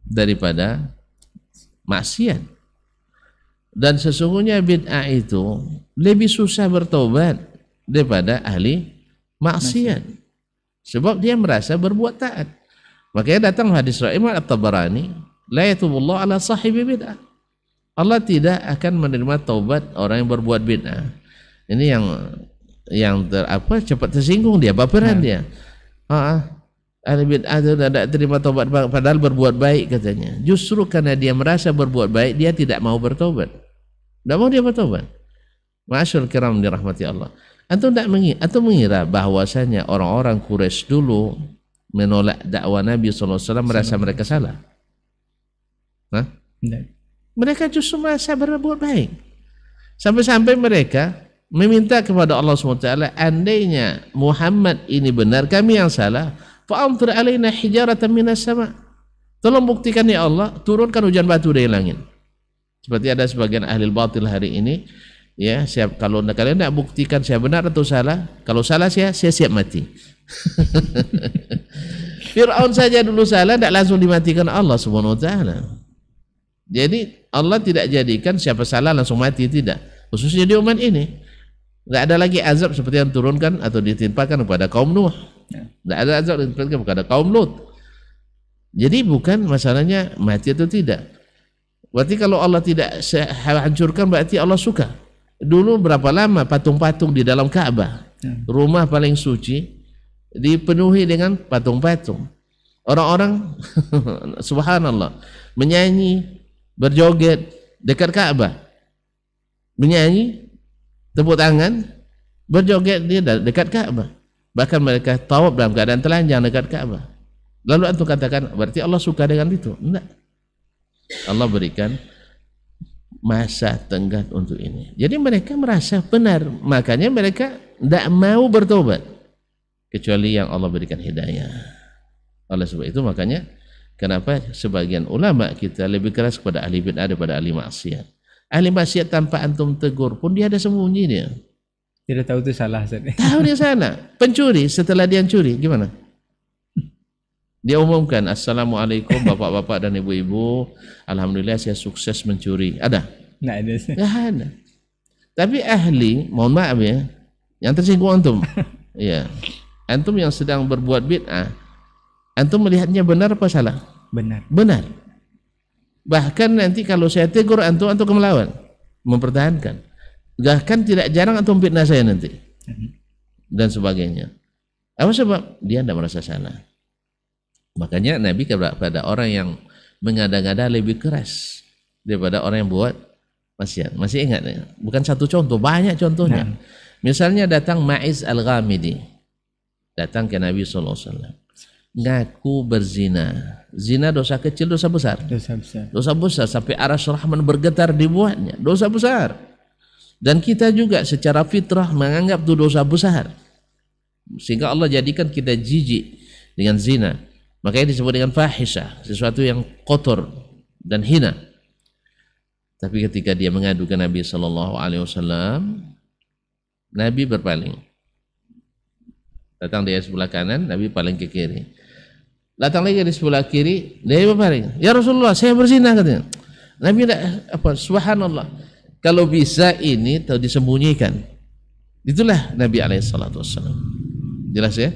daripada maksiat. Dan sesungguhnya bid'ah itu lebih susah bertobat daripada ahli maksiat. Sebab dia merasa berbuat taat. Makanya datang hadis Imam At-Tabarani, la yatubullah ala sahibi bid'ah. Allah tidak akan menerima taubat orang yang berbuat bid'ah. Ini yang cepat tersinggung dia, baperan dia. Ahli bid'ah itu tidak terima taubat padahal berbuat baik katanya. Justru karena dia merasa berbuat baik, dia tidak mau bertobat. Tidak mau dia bertobat. Ma'asyur kiram dirahmati Allah. Antum mengira bahwasanya orang-orang Quraisy dulu menolak dakwah Nabi SAW merasa mereka salah? Mereka justru merasa berbuat baik. Sampai-sampai mereka meminta kepada Allah SWT, andainya Muhammad ini benar, kami yang salah, fa'amtir alaina hijaratan minas sama. Tolong buktikan ya Allah, turunkan hujan batu dari langit. Seperti ada sebagian ahli batil hari ini, ya, kalau kalian tidak buktikan saya benar atau salah, kalau salah saya siap mati. Fir'aun saja dulu salah, tidak langsung dimatikan Allah Subhanahu wa taala. Jadi Allah tidak jadikan siapa salah langsung mati, tidak. Khususnya di umat ini, tidak ada lagi azab seperti yang turunkan atau ditimpakan kepada kaum Nuh. Tidak ada azab yang ditimpakan kepada kaum Lut. Jadi bukan masalahnya mati atau tidak. Berarti kalau Allah tidak hancurkan berarti Allah suka. Dulu berapa lama patung-patung di dalam Ka'bah, rumah paling suci, dipenuhi dengan patung-patung. Orang-orang subhanallah menyanyi, berjoget dekat Ka'bah, menyanyi, tepuk tangan, berjoget di dekat Ka'bah. Bahkan mereka tawaf dalam keadaan telanjang dekat Ka'bah. Lalu antum katakan berarti Allah suka dengan itu? Enggak. Allah berikan masa tenggat untuk ini. Jadi mereka merasa benar, makanya mereka tidak mau bertobat kecuali yang Allah berikan hidayah. Oleh sebab itu makanya kenapa sebagian ulama kita lebih keras kepada ahli bid'ah daripada ahli maksiat. Ahli maksiat tanpa antum tegur pun dia ada sembunyi dia. Tidak tahu itu salah. Tahu dia salah. Pencuri setelah dia curi gimana? Dia umumkan, Assalamualaikum bapak-bapak dan ibu-ibu, alhamdulillah saya sukses mencuri. Ada? Nggak ada. Nggak ada. Tapi ahli, mohon maaf ya, yang tersinggung antum. Ya, antum yang sedang berbuat bid'ah, antum melihatnya benar apa salah? Benar. Benar. Bahkan nanti kalau saya tegur antum melawan, mempertahankan. Bahkan tidak jarang antum fitnah saya nanti dan sebagainya. Apa sebab? Dia tidak merasa salah. Makanya Nabi kepada orang yang mengada-ngada lebih keras daripada orang yang buat maksiat. Masih ingat ya? Bukan satu contoh, banyak contohnya. Misalnya datang Ma'iz Al-Ghamidi, datang ke Nabi SAW, ngaku berzina. Zina dosa kecil, dosa besar? Dosa besar. Dosa besar, sampai Arsy Rahman bergetar dibuatnya. Dosa besar. Dan kita juga secara fitrah menganggap itu dosa besar. Sehingga Allah jadikan kita jijik dengan zina. Makanya disebut dengan fahisyah, sesuatu yang kotor dan hina. Tapi ketika dia mengadu ke Nabi SAW, Nabi berpaling. Datang dia sebelah kanan, Nabi paling ke kiri. Datang lagi di sebelah kiri, dia berpaling. Ya Rasulullah, saya berzina katanya. Nabi subhanallah. Kalau bisa ini tahu disembunyikan. Itulah Nabi SAW. Jelas ya?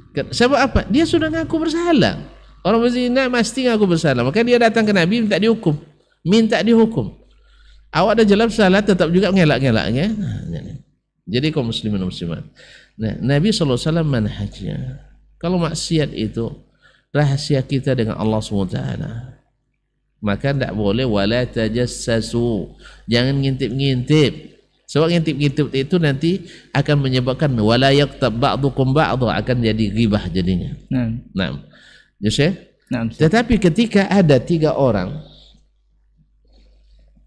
Sebab apa? Dia sudah ngaku bersalah. Orang berzina mesti ngaku bersalah. Maka dia datang ke Nabi minta dihukum. Minta dihukum. Awak ada jelas salah, tetap juga ngelak-ngelaknya. Jadi kaum muslimin dan muslimat. Nah, Nabi SAW manhajnya. Kalau maksiat itu rahasia kita dengan Allah SWT. Maka tidak boleh wala tajassasu. Jangan ngintip-ngintip. Sebab ngintip-ngintip itu nanti akan menyebabkan wala yaqtab ba'dukum ba'dha, akan jadi ghibah jadinya. Nah. Jadi, tetapi ketika ada 3 orang,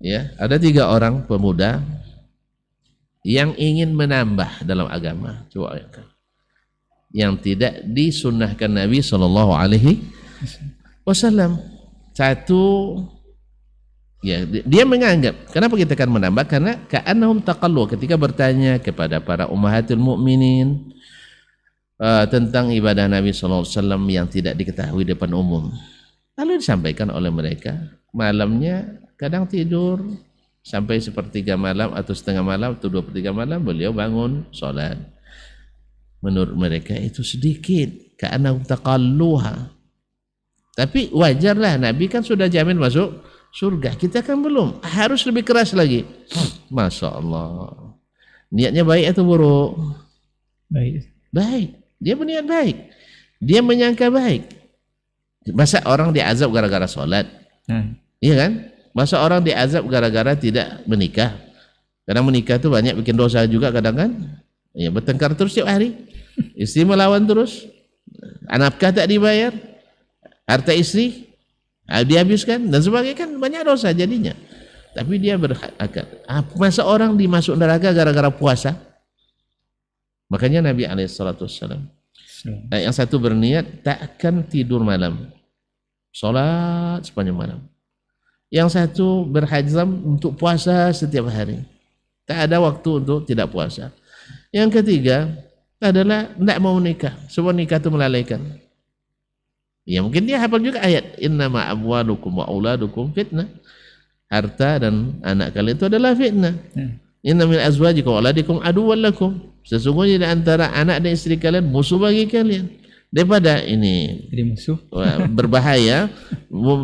ya, ada 3 orang pemuda yang ingin menambah dalam agama, coba ayatkan, yang tidak disunnahkan Nabi SAW. Satu, ya, dia menganggap, kenapa kita akan menambah? Karena ka'annahum taqallu, ketika bertanya kepada para ummahatul mukminin tentang ibadah Nabi SAW yang tidak diketahui depan umum, lalu disampaikan oleh mereka. Malamnya kadang tidur sampai 1/3 malam atau setengah malam atau 2/3 malam beliau bangun sholat. Menurut mereka itu sedikit, ka'annahum taqalluha. Tapi wajarlah, Nabi kan sudah jamin masuk surga, kita kan belum, harus lebih keras lagi. Masya Allah, niatnya baik atau buruk? Baik. Baik, dia berniat baik, dia menyangka baik. Masa orang diazab gara-gara sholat? Iya kan? Masa orang diazab gara-gara tidak menikah? Karena menikah itu banyak bikin dosa juga kadang kan? Ya, bertengkar terus tiap hari, istri melawan terus, nafkah tak dibayar, harta istri dihabiskan dan sebagainya, kan banyak dosa jadinya. Tapi dia berakal. Masa orang dimasuk neraka gara-gara puasa? Makanya Nabi SAW, yang satu berniat takkan tidur malam, sholat sepanjang malam. Yang satu berhazam untuk puasa setiap hari, tak ada waktu untuk tidak puasa. Yang ketiga adalah tidak mau menikah, sebab nikah itu melalaikan. Ya mungkin dia hafal juga ayat innama amwalukum wa auladukum fitnah. Harta dan anak kalian itu adalah fitnah. Inna min azwajikum wa auladikum aduwwan lakum. Sesungguhnya di antara anak dan istri kalian musuh bagi kalian. Daripada ini jadi musuh berbahaya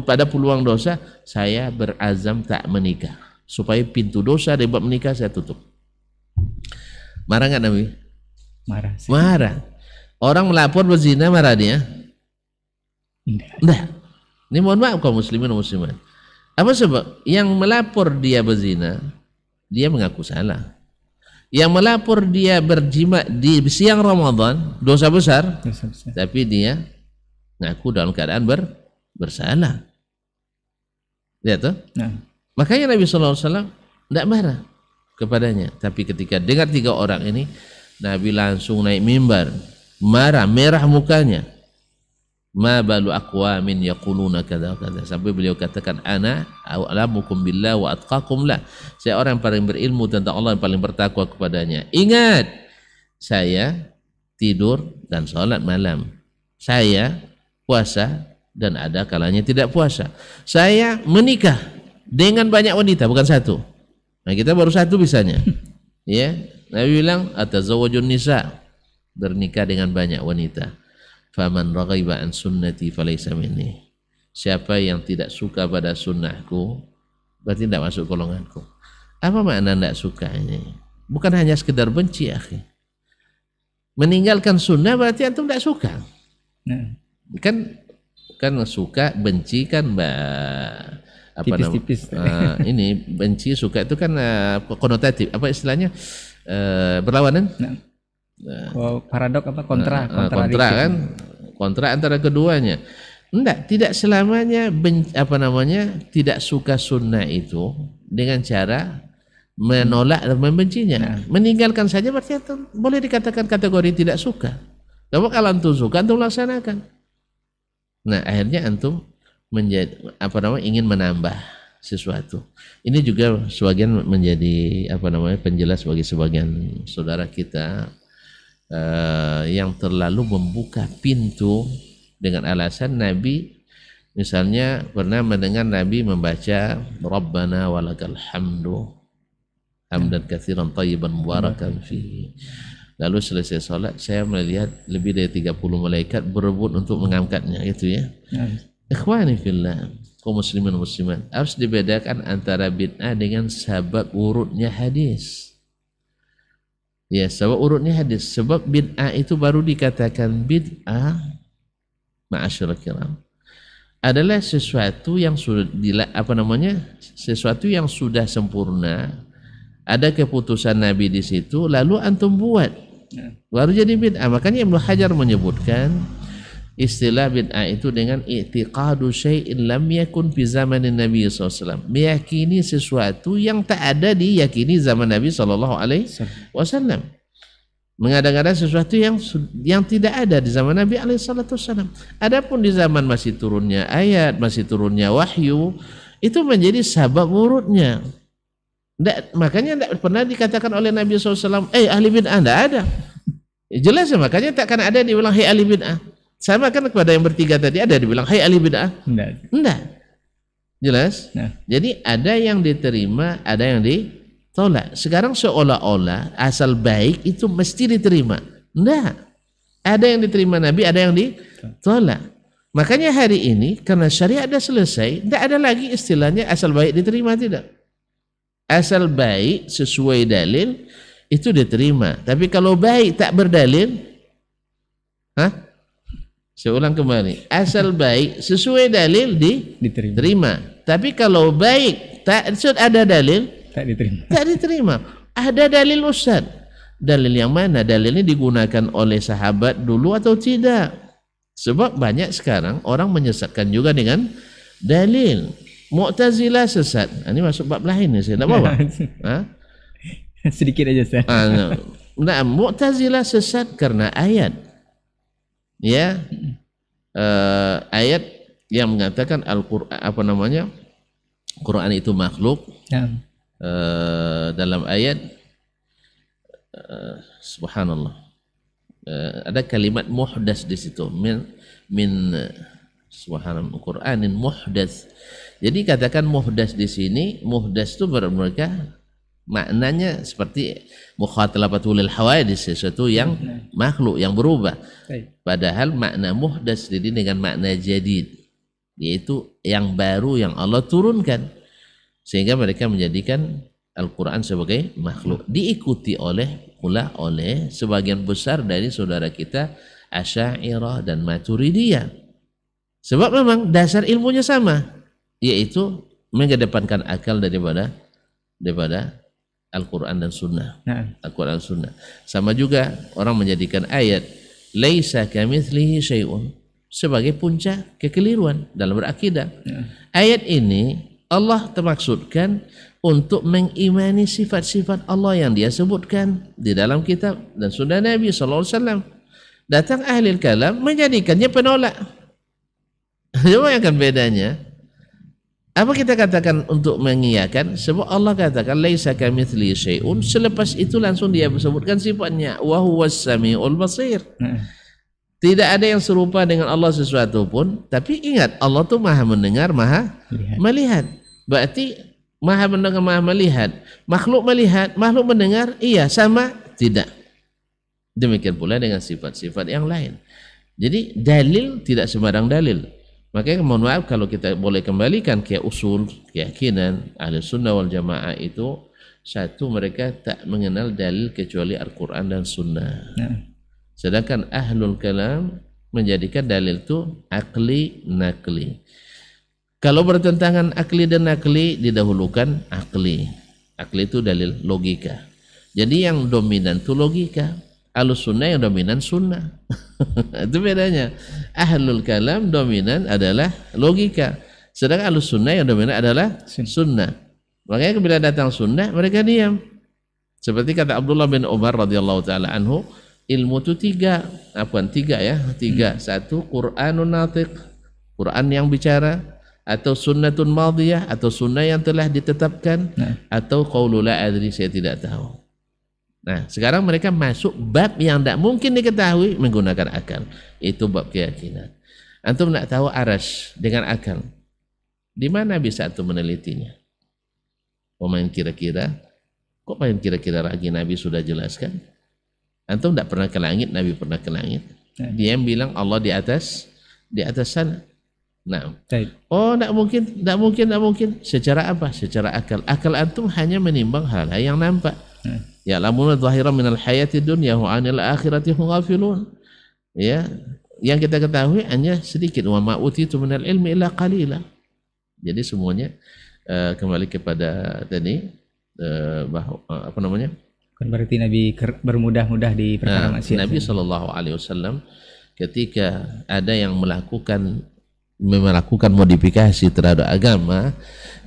pada peluang dosa, saya berazam tak menikah supaya pintu dosa dari bab menikah saya tutup. Marah enggak Nabi? Marah. Marah. Orang melapor berzina marah dia? Nah, ini mohon maaf kaum muslimin dan muslimat. Apa sebab? Yang melapor dia berzina, dia mengaku salah. Yang melapor dia berjima di siang Ramadan, dosa besar. Tapi dia ngaku dalam keadaan bersalah. Lihat tuh? Makanya Nabi SAW tidak marah kepadanya. Tapi ketika dengar 3 orang ini, Nabi langsung naik mimbar, marah, merah mukanya. ma balu aqwamin yaquluna kadza kadza, sampai beliau katakan ana a'lamukum billah wa atqakum lah, saya orang yang paling berilmu tentang Allah yang paling bertakwa kepadanya. Ingat, saya tidur dan sholat malam, saya puasa dan ada kalanya tidak puasa, saya menikah dengan banyak wanita, bukan satu. Nah, kita baru satu bisanya. Ya, Nabi bilang atazawwajun nisa, bernikah dengan banyak wanita. Faman raghiba an sunnati falaysa minni, siapa yang tidak suka pada sunnahku berarti tidak masuk golonganku. Apa makna tidak suka ini? Bukan hanya sekedar benci, akhi. Meninggalkan sunnah berarti antum tidak suka. Kan suka, benci kan apa tipis-tipis. Ini benci, suka itu kan konotatif, apa istilahnya, berlawanan. Paradok apa kontra kan, kontra antara keduanya. Tidak selamanya tidak suka sunnah itu dengan cara menolak dan membencinya. Meninggalkan saja berarti boleh dikatakan kategori tidak suka. Tapi kalau antum suka, antum laksanakan. Nah, akhirnya antum ingin menambah sesuatu. Ini juga sebagian menjadi penjelas bagi sebagian saudara kita yang terlalu membuka pintu dengan alasan Nabi, misalnya pernah mendengar Nabi membaca Rabbana walakal hamdu hamdan katsiran thayyiban mubarakan fihi. Lalu selesai sholat, saya melihat lebih dari 30 malaikat berebut untuk mengangkatnya, gitu ya. Ikhwani fillah, kaum muslimin dan muslimat, harus dibedakan antara bid'ah dengan sabab urutnya hadis. Ya, sebab urutnya hadis. Sebab bid'ah itu baru dikatakan bid'ah, ma'asyiral kiram, adalah sesuatu yang sudah sesuatu yang sudah sempurna, ada keputusan Nabi di situ, lalu antum buat, baru jadi bid'ah. Makanya Ibnu Hajar menyebutkan istilah bid'ah itu dengan i'tiqadu syai'in lam yakun fi zamanin Nabi SAW, meyakini sesuatu yang tak ada diyakini zaman Nabi SAW, mengada-ngada sesuatu yang tidak ada di zaman Nabi SAW. Adapun di zaman masih turunnya ayat, masih turunnya wahyu, itu menjadi sabab wurudnya. Makanya tidak pernah dikatakan oleh Nabi SAW, ahli bid'ah, tidak ada. Jelas ya, makanya takkan ada dibilang hai ahli bid'ah. Sama kan kepada yang bertiga tadi, ada dibilang hai ahli bid'ah? Enggak. Jelas? Jadi ada yang diterima, ada yang ditolak. Sekarang seolah-olah asal baik itu mesti diterima. Enggak. Ada yang diterima Nabi, ada yang ditolak. Makanya hari ini karena syariat sudah selesai, tidak ada lagi istilahnya asal baik diterima, tidak. Asal baik sesuai dalil itu diterima. Tapi kalau baik tak berdalil, saya ulang kembali, asal baik sesuai dalil diterima. Tapi kalau baik tak ada dalil, tak diterima. Ada dalil Ustaz. Dalil yang mana? Dalilnya digunakan oleh sahabat dulu atau tidak? Sebab banyak sekarang orang menyesatkan juga dengan dalil. Mu'tazilah sesat. Ini masuk bab lain, saya tak bawa. Sedikit aja Ustaz. Mu'tazilah sesat karena ayat. Ya, ayat yang mengatakan Al-Quran, Quran itu makhluk. Dalam ayat subhanallah, ada kalimat muhdas di situ, min subhanallah, Quranin muhdas. Jadi katakan muhdas di sini, muhdas itu mereka maknanya seperti mukhatalafatul hawadis, sesuatu yang makhluk yang berubah. Padahal makna muhdas jadi dengan makna jadid, yaitu yang baru yang Allah turunkan, sehingga mereka menjadikan Al-Quran sebagai makhluk. Diikuti oleh sebagian besar dari saudara kita Asy'ariyah dan Maturidiyah. Sebab memang dasar ilmunya sama, yaitu mengedepankan akal daripada Al-Quran dan Sunnah. Al-Quran dan Sunnah. Sama juga orang menjadikan ayat laisa kamitslihi syai'un sebagai puncak kekeliruan dalam berakidah. Ayat ini Allah termaksudkan untuk mengimani sifat-sifat Allah yang dia sebutkan di dalam kitab dan sunnah Nabi SAW. Datang ahli kalam menjadikannya penolak. Coba yang kan bedanya. Apa kita katakan untuk mengiyakan? Sebab Allah katakan laisa kamitsli syai'un, selepas itu langsung dia sebutkan sifatnya wa huwas samiul basir. Tidak ada yang serupa dengan Allah sesuatu pun, tapi ingat Allah tuh Maha mendengar, Maha melihat. Berarti Maha mendengar, Maha melihat. Makhluk melihat, makhluk mendengar, iya sama? Tidak. Demikian pula dengan sifat-sifat yang lain. Jadi dalil tidak sembarang dalil. Makanya mohon maaf kalau kita boleh kembalikan ke usul keyakinan ahli sunnah wal jamaah itu, satu, mereka tak mengenal dalil kecuali Al-Quran dan sunnah. Sedangkan ahlul kalam menjadikan dalil itu akli nakli. Kalau bertentangan akli dan nakli, didahulukan akli. Akli itu dalil logika. Jadi yang dominan itu logika. Ahlus sunnah yang dominan sunnah. Itu bedanya. Ahlul kalam dominan adalah logika, sedangkan ahlus sunnah yang dominan adalah sunnah. Makanya bila datang sunnah mereka diam. Seperti kata Abdullah bin Umar radhiyallahu taala anhu, ilmu itu tiga. Satu, Qur'anun natiq, Quran yang bicara, atau sunnatun madiyah, atau sunnah yang telah ditetapkan, atau qaulul la adri, saya tidak tahu. Nah, sekarang mereka masuk bab yang tidak mungkin diketahui menggunakan akal. Itu bab keyakinan. Antum nak tahu arasy dengan akal, di mana bisa antum menelitinya? Main kira-kira, kok main kira-kira lagi? Nabi sudah jelaskan. Antum tidak pernah ke langit, Nabi pernah ke langit. Dia yang bilang Allah di atas sana. Nah, oh tidak mungkin. Secara apa? Secara akal. Akal antum hanya menimbang hal yang nampak. Ya lamuna zahiran minal hayati dunya wa 'anil akhirati hum ghafilun. Ya, yang kita ketahui hanya sedikit. Wa ma utitu minal ilmi illa qalila. Jadi semuanya kembali kepada tadi Bukan berarti Nabi bermudah-mudah di perkara maksiat. Nabi SAW ketika ada yang melakukan modifikasi terhadap agama,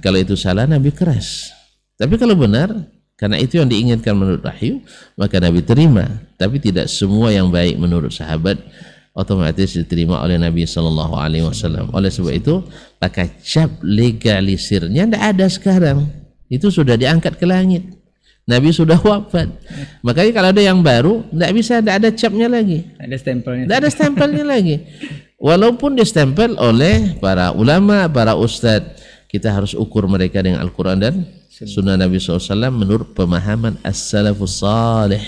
kalau itu salah Nabi keras. Tapi kalau benar, karena itu yang diinginkan menurut wahyu, maka Nabi terima. Tapi tidak semua yang baik menurut sahabat otomatis diterima oleh Nabi SAW. Oleh sebab itu, maka cap legalisirnya tidak ada sekarang. Itu sudah diangkat ke langit. Nabi sudah wafat. Makanya kalau ada yang baru, tidak ada capnya lagi. Tidak ada stempelnya lagi. Walaupun distempel oleh para ulama, para ustadz, kita harus ukur mereka dengan Al-Quran dan sunnah Nabi SAW menurut pemahaman as-salafus salih.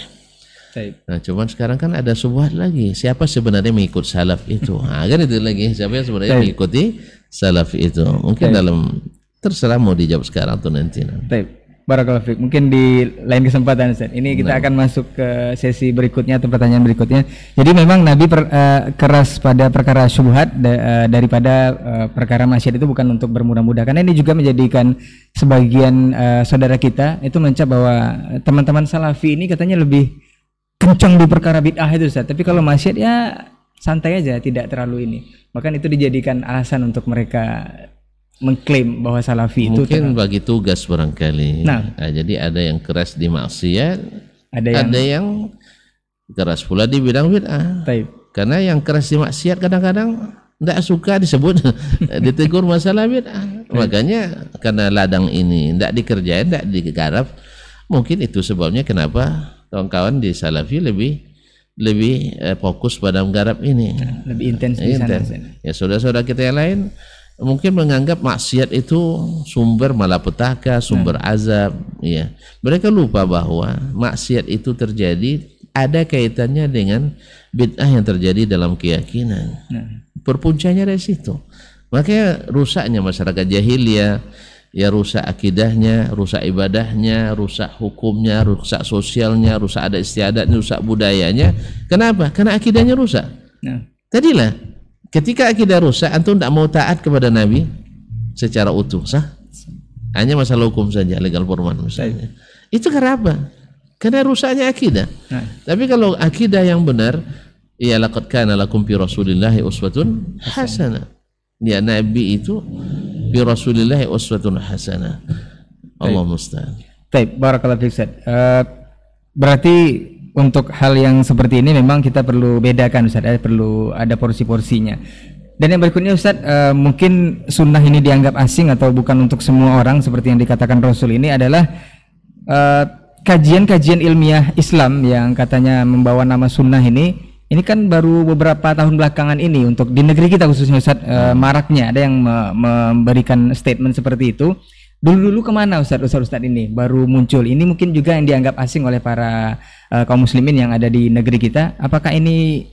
Nah, cuman sekarang kan ada subhat lagi. Siapa sebenarnya mengikut salaf itu? Nah, kan itu lagi. Siapa yang sebenarnya mengikuti salaf itu? Mungkin dalam terserah mau dijawab sekarang atau nanti. Barakallahu fiik. Mungkin di lain kesempatan Ustaz. Ini kita akan masuk ke sesi berikutnya atau pertanyaan berikutnya. Jadi memang Nabi keras pada perkara syubhat daripada perkara maksiat itu bukan untuk bermudah-mudah. Karena ini juga menjadikan sebagian saudara kita itu mencap bahwa teman-teman salafi ini katanya lebih kencang di perkara bid'ah itu Ustaz. Tapi kalau maksiat ya santai aja, tidak terlalu ini. Bahkan itu dijadikan alasan untuk mereka mengklaim bahwa salafi itu mungkin bagi tugas barangkali. Nah, jadi ada yang keras di maksiat, ada yang keras pula di bidang bid'ah. Karena yang keras di maksiat kadang-kadang tidak suka disebut ditegur masalah bid'ah. Makanya karena ladang ini tidak dikerjain, tidak digarap, mungkin itu sebabnya kenapa kawan-kawan di salafi lebih fokus pada menggarap ini. Lebih intens di sana. Ya, saudara-saudara kita yang lain mungkin menganggap maksiat itu sumber malapetaka, sumber azab. Ya, mereka lupa bahwa maksiat itu terjadi ada kaitannya dengan bid'ah yang terjadi dalam keyakinan. Perpuncanya dari situ. Makanya rusaknya masyarakat jahiliyah, ya rusak akidahnya, rusak ibadahnya, rusak hukumnya, rusak sosialnya, rusak adat istiadatnya, rusak budayanya. Kenapa? Karena akidahnya rusak. Tadilah ketika akidah rusak, antum tidak mau taat kepada Nabi secara utuh, sah? Hanya masalah hukum saja, legal formal misalnya. Itu karena apa? Karena rusaknya akidah. Tapi kalau akidah yang benar, ya laqad kana lakum fi Rasulillahi uswatun hasanah. Ya Nabi itu fi Rasulillahi uswatun hasanah. Allah musta'an. Baik, barakallahu fiik Ustaz. Berarti untuk hal yang seperti ini memang kita perlu bedakan Ustaz, perlu ada porsi-porsinya. Dan yang berikutnya Ustadz, mungkin sunnah ini dianggap asing atau bukan untuk semua orang seperti yang dikatakan Rasul ini adalah kajian-kajian ilmiah Islam yang katanya membawa nama sunnah ini kan baru beberapa tahun belakangan ini untuk di negeri kita khususnya Ustadz, maraknya ada yang memberikan statement seperti itu. Dulu kemana Ustadz ini baru muncul? Ini mungkin juga yang dianggap asing oleh para kaum muslimin yang ada di negeri kita. Apakah ini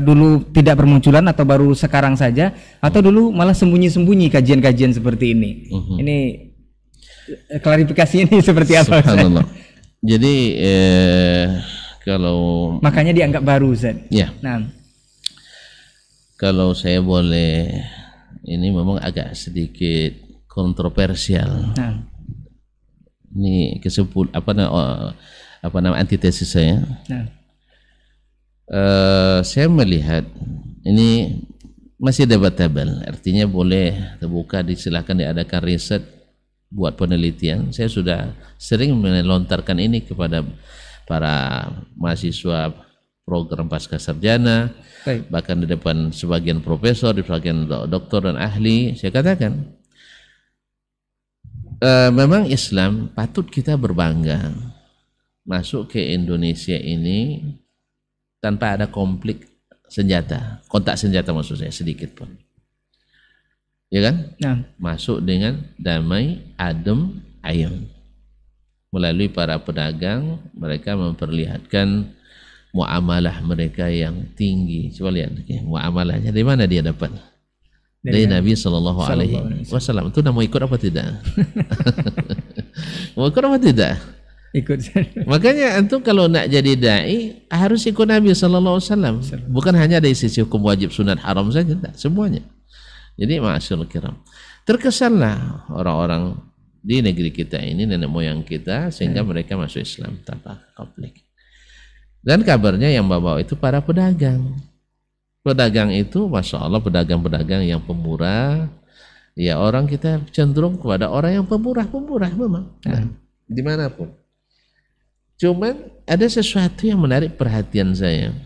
dulu tidak bermunculan atau baru sekarang saja, atau dulu malah sembunyi-sembunyi kajian-kajian seperti ini? Ini klarifikasi ini seperti apa? Subhanallah. Jadi kalau makanya dianggap baru Ustaz. Ya. Nah, kalau saya boleh, ini memang agak sedikit kontroversial. nah, Ini apa nama antitesis saya. nah, Saya melihat ini masih debatable, artinya boleh terbuka, silakan diadakan riset, buat penelitian. Saya sudah sering melontarkan ini kepada para mahasiswa program pasca sarjana, baik. bahkan di depan sebagian profesor, di sebagian doktor dan ahli. Saya katakan memang Islam patut kita berbangga masuk ke Indonesia ini tanpa ada kontak senjata maksud saya sedikit pun, ya kan? Nah, Masuk dengan damai, adem, ayem. Melalui para pedagang, mereka memperlihatkan muamalah mereka yang tinggi. Coba lihat, muamalahnya dari mana dia dapat? Dari Nabi Sallallahu Alaihi Wasallam. Itu mau ikut apa tidak? Mau ikut apa tidak? ikut. Makanya antum kalau nak jadi dai harus ikut Nabi Sallallahu Alaihi Wasallam. Bukan hanya dari sisi hukum wajib, sunat, haram saja, tidak, semuanya. Jadi ma'asyarul kiram, terkesanlah orang-orang di negeri kita ini, nenek moyang kita, sehingga mereka masuk Islam tanpa konflik. Dan kabarnya yang bawa itu para pedagang. Pedagang itu, masya Allah, pedagang-pedagang yang pemurah. Ya, orang kita cenderung kepada orang yang pemurah memang. Nah, dimanapun. Cuman ada sesuatu yang menarik perhatian saya.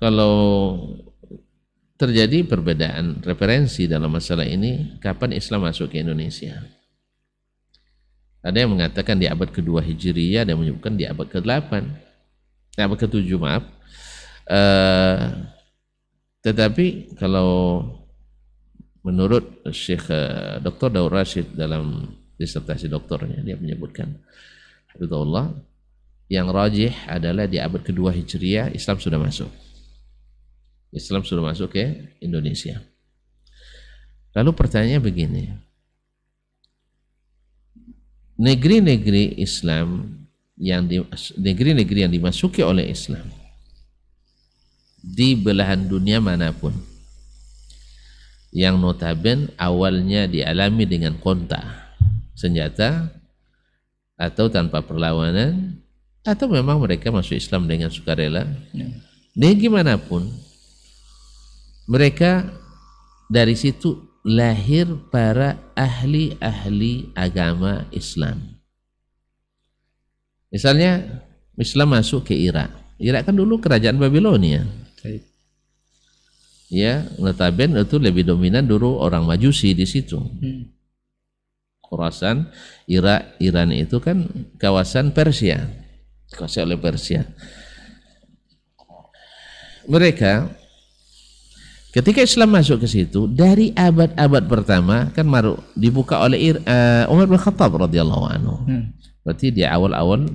Kalau terjadi perbedaan referensi dalam masalah ini, kapan Islam masuk ke Indonesia? Ada yang mengatakan di abad kedua Hijriyah, ada yang menyebutkan di abad ke-8, abad ke-7 maaf. Tetapi kalau menurut Syekh Dr. Daur Rashid dalam disertasi doktornya, dia menyebutkan Hafizahullah, yang rajih adalah di abad kedua Hijriyah Islam sudah masuk. Islam sudah masuk ke Indonesia. Lalu pertanyaannya begini, negeri-negeri Islam negeri-negeri yang dimasuki oleh Islam di belahan dunia manapun, yang notaben awalnya dialami dengan kontak senjata atau tanpa perlawanan, atau memang mereka masuk Islam dengan sukarela, negeri manapun, mereka dari situ lahir para ahli-ahli agama Islam. Misalnya Islam masuk ke Irak. Irak kan dulu kerajaan Babilonia. Ya, notabene itu lebih dominan dulu orang Majusi di situ. Khurasan, Irak, Iran itu kan kawasan Persia, dikuasai oleh Persia. Mereka ketika Islam masuk ke situ dari abad-abad pertama kan dibuka oleh Umar bin Khattab radhiyallahu anhu. Berarti di awal-awal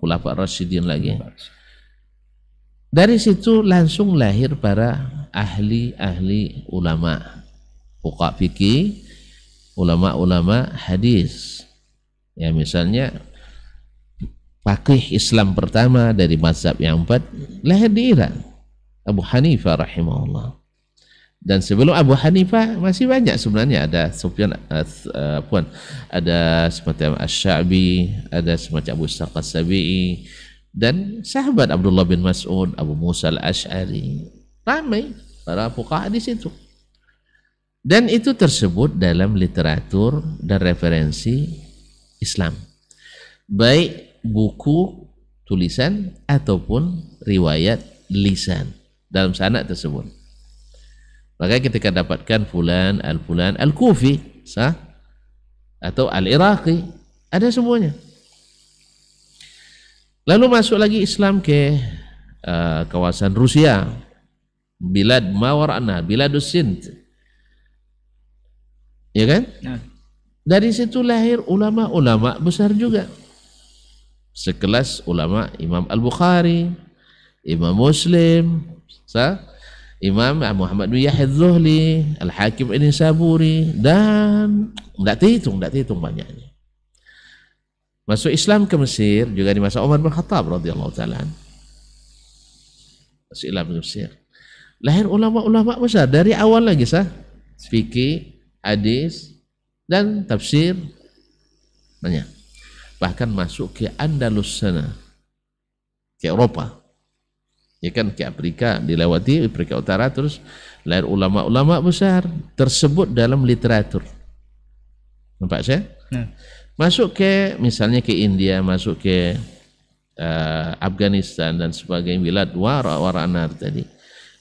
Khulafa Rasyidin lagi. Dari situ langsung lahir para ahli-ahli ulama, fuqaha fikih, ulama-ulama hadis. Ya, misalnya faqih Islam pertama dari mazhab yang 4 lahir di Irak, Abu Hanifah rahimahullah. Dan sebelum Abu Hanifah masih banyak sebenarnya, ada Sufyan, ada semacam Asy-Sya'bi, ada semacam Abu Ishaq As-Sabi'i, dan sahabat Abdullah bin Mas'ud, Abu Musa Al-Asy'ari. Ramai para fuqaha di situ. Dan itu tersebut dalam literatur dan referensi Islam, baik buku tulisan ataupun riwayat lisan. dalam sanad tersebut. Maka ketika dapatkan fulan al-Kufi sah atau al-Iraqi, ada semuanya. Lalu masuk lagi Islam ke kawasan Rusia, bilad mawarana, biladus Sind, ya kan? Dari situ lahir ulama-ulama besar juga, sekelas ulama Imam Al-Bukhari, Imam Muslim, Imam Muhammad bin Yahya Az-Zuhli, Al-Hakim An-Nisaburi, dan tidak terhitung banyaknya. Masuk Islam ke Mesir juga di masa Umar bin Khattab radhiyallahu taala. Masuk Islam ke Mesir, lahir ulama-ulama besar dari awal lagi fikih, hadis, dan tafsir banyak. Bahkan masuk ke Andalus sana, ke Eropa, ya kan, ke Afrika, dilewati Afrika Utara, terus lahir ulama-ulama besar tersebut dalam literatur. Nampak saya? Masuk ke misalnya ke India, masuk ke Afghanistan dan sebagainya, bilad wara-anar tadi,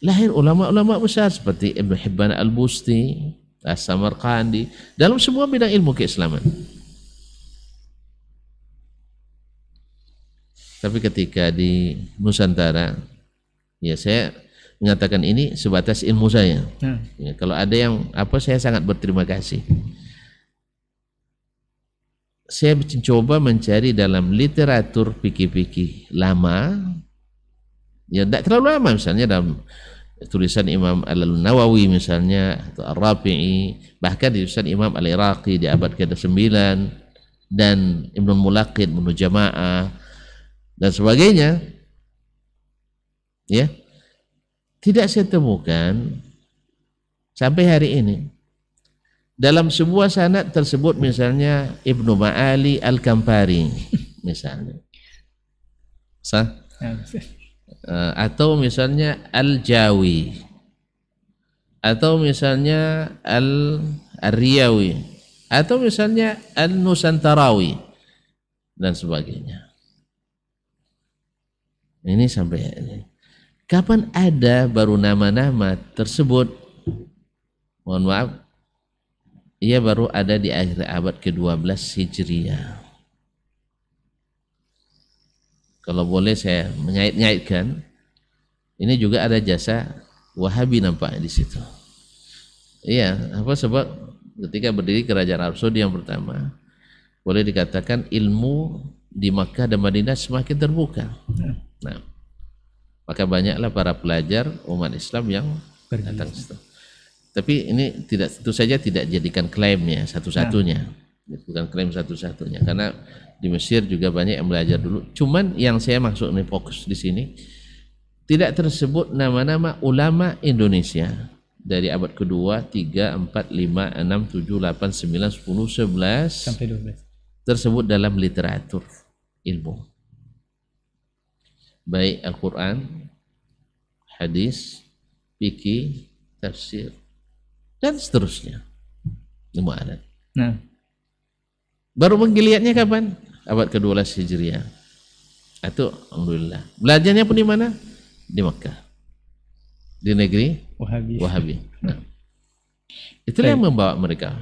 lahir ulama-ulama besar seperti Ibn Hibban Al-Busti, As-Samarqandi, dalam semua bidang ilmu keislaman. Tapi ketika di Nusantara, ya saya mengatakan ini sebatas ilmu saya. Ya, kalau ada yang saya sangat berterima kasih. Saya mencoba mencari dalam literatur fikih-fikih lama, ya tidak terlalu lama, misalnya dalam tulisan Imam Al-Nawawi misalnya, atau Ar-Rafi'i, bahkan di tulisan Imam Al-Iraqi di abad ke-9, dan Ibnu Mulaqid, Ibnu Jama'ah, dan sebagainya, ya, tidak saya temukan sampai hari ini dalam sebuah sanad tersebut, misalnya Ibnu Ma'ali Al-Kampari misalnya, atau misalnya Al-Jawi, atau misalnya Al-Riyawi, atau misalnya Al-Nusantarawi, dan sebagainya. Ini sampai ini. Kapan ada baru nama-nama tersebut? Mohon maaf, ia baru ada di akhir abad ke-12 Hijriah. Kalau boleh saya mengait-ngaitkan, ini juga ada jasa Wahabi nampaknya di situ. Iya, sebab ketika berdiri kerajaan Arab Saudi yang pertama, boleh dikatakan ilmu di Makkah dan Madinah semakin terbuka. Nah, maka banyaklah para pelajar umat Islam yang datang ke situ. Tapi ini tentu saja tidak jadikan klaimnya satu-satunya, bukan klaim satu-satunya, karena di Mesir juga banyak yang belajar dulu. Cuman yang saya maksud ini fokus di sini, tidak tersebut nama-nama ulama Indonesia dari abad kedua, 3, 4, 5, 6, 7, 8, 9, 10, 11 sampai 12 tersebut dalam literatur ilmu, baik Al-Quran, hadis, fikih, tafsir, dan seterusnya, ilmu adat. Baru menggeliatnya kapan? Abad ke-12 Hijriah. Itu alhamdulillah. Belajarnya pun di mana? Di Makkah, di negeri Wahabi. Itulah yang membawa mereka.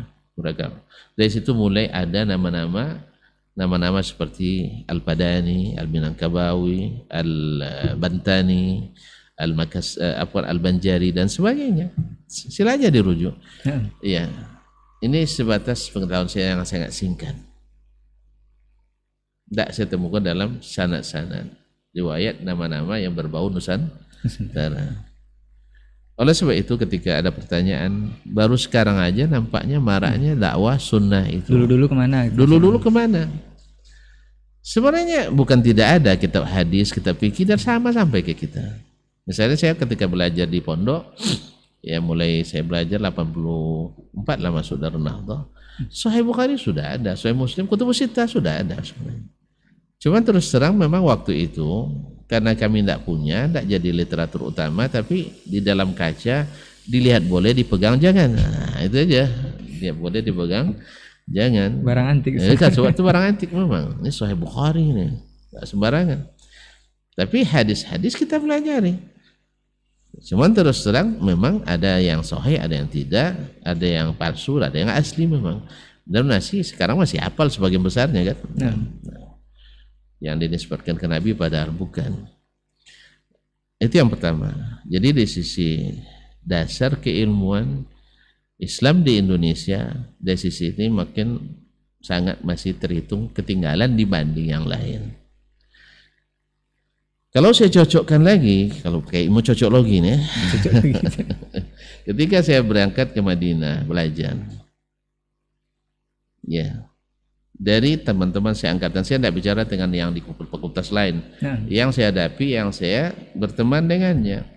Dari situ mulai ada nama-nama seperti Al-Padani, Al-Minangkabawi, Al-Bantani, Al-Banjari, dan sebagainya. Sila aja dirujuk. Iya. Ini sebatas pengetahuan saya yang sangat singkat. Tidak saya temukan dalam sanad-sanad riwayat nama-nama yang berbau Nusantara. Oleh sebab itu ketika ada pertanyaan, baru sekarang aja nampaknya maraknya dakwah sunnah itu. Dulu-dulu kemana? Dulu-dulu kemana? Sebenarnya bukan tidak ada kitab hadis, kitab fikih, dan sama sampai ke kita. Misalnya saya ketika belajar di pondok, ya mulai saya belajar 84 lah masuk Darun Nahdhah. Sahih Bukhari sudah ada, Sahih Muslim, Kutubus Sittah sudah ada sebenarnya. Cuman terus terang memang waktu itu karena kami tidak punya, tidak jadi literatur utama, tapi di dalam kaca dilihat boleh, dipegang jangan. Nah, itu aja. Dia boleh dipegang jangan. Barang antik. Sebab itu barang antik memang. Ini Sahih Bukhari ini, tidak sembarangan. Tapi hadis-hadis kita pelajari. Cuman terus terang memang ada yang sahih, ada yang tidak, ada yang palsu, ada yang asli memang. Dan nasi sekarang masih hafal sebagian besarnya kan. Yang dinisbatkan ke Nabi padahal bukan. Itu yang pertama. Jadi di sisi dasar keilmuan Islam di Indonesia dari sisi ini makin sangat masih terhitung ketinggalan dibanding yang lain. Kalau saya cocokkan lagi, kalau kayak mau cocok lagi nih, ketika saya berangkat ke Madinah belajar, ya dari teman-teman saya angkatan, saya tidak bicara dengan yang di fakultas lain, yang saya hadapi, yang saya berteman dengannya,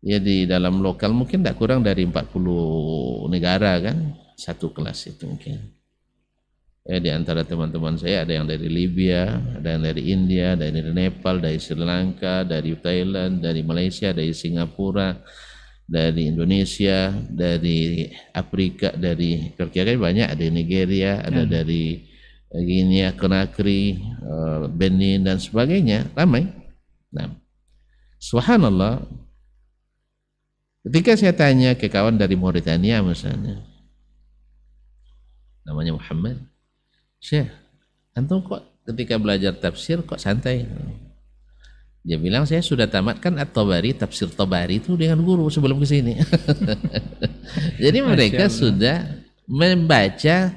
ya di dalam lokal mungkin tidak kurang dari 40 negara kan, satu kelas itu mungkin. Di antara teman-teman saya ada yang dari Libya, ada yang dari India, dari Nepal, dari Sri Lanka, dari Thailand, dari Malaysia, dari Singapura, dari Indonesia, dari Afrika, dari kira-kira banyak, ada Nigeria, ada dari Guinea, Conakry, Benin dan sebagainya, ramai. Nah, subhanallah, ketika saya tanya ke kawan dari Mauritania misalnya, namanya Muhammad, Syekh, antum kok ketika belajar tafsir kok santai? Dia bilang saya sudah tamatkan At-Tabari, tafsir Tabari itu dengan guru sebelum ke sini. Jadi mereka sudah membaca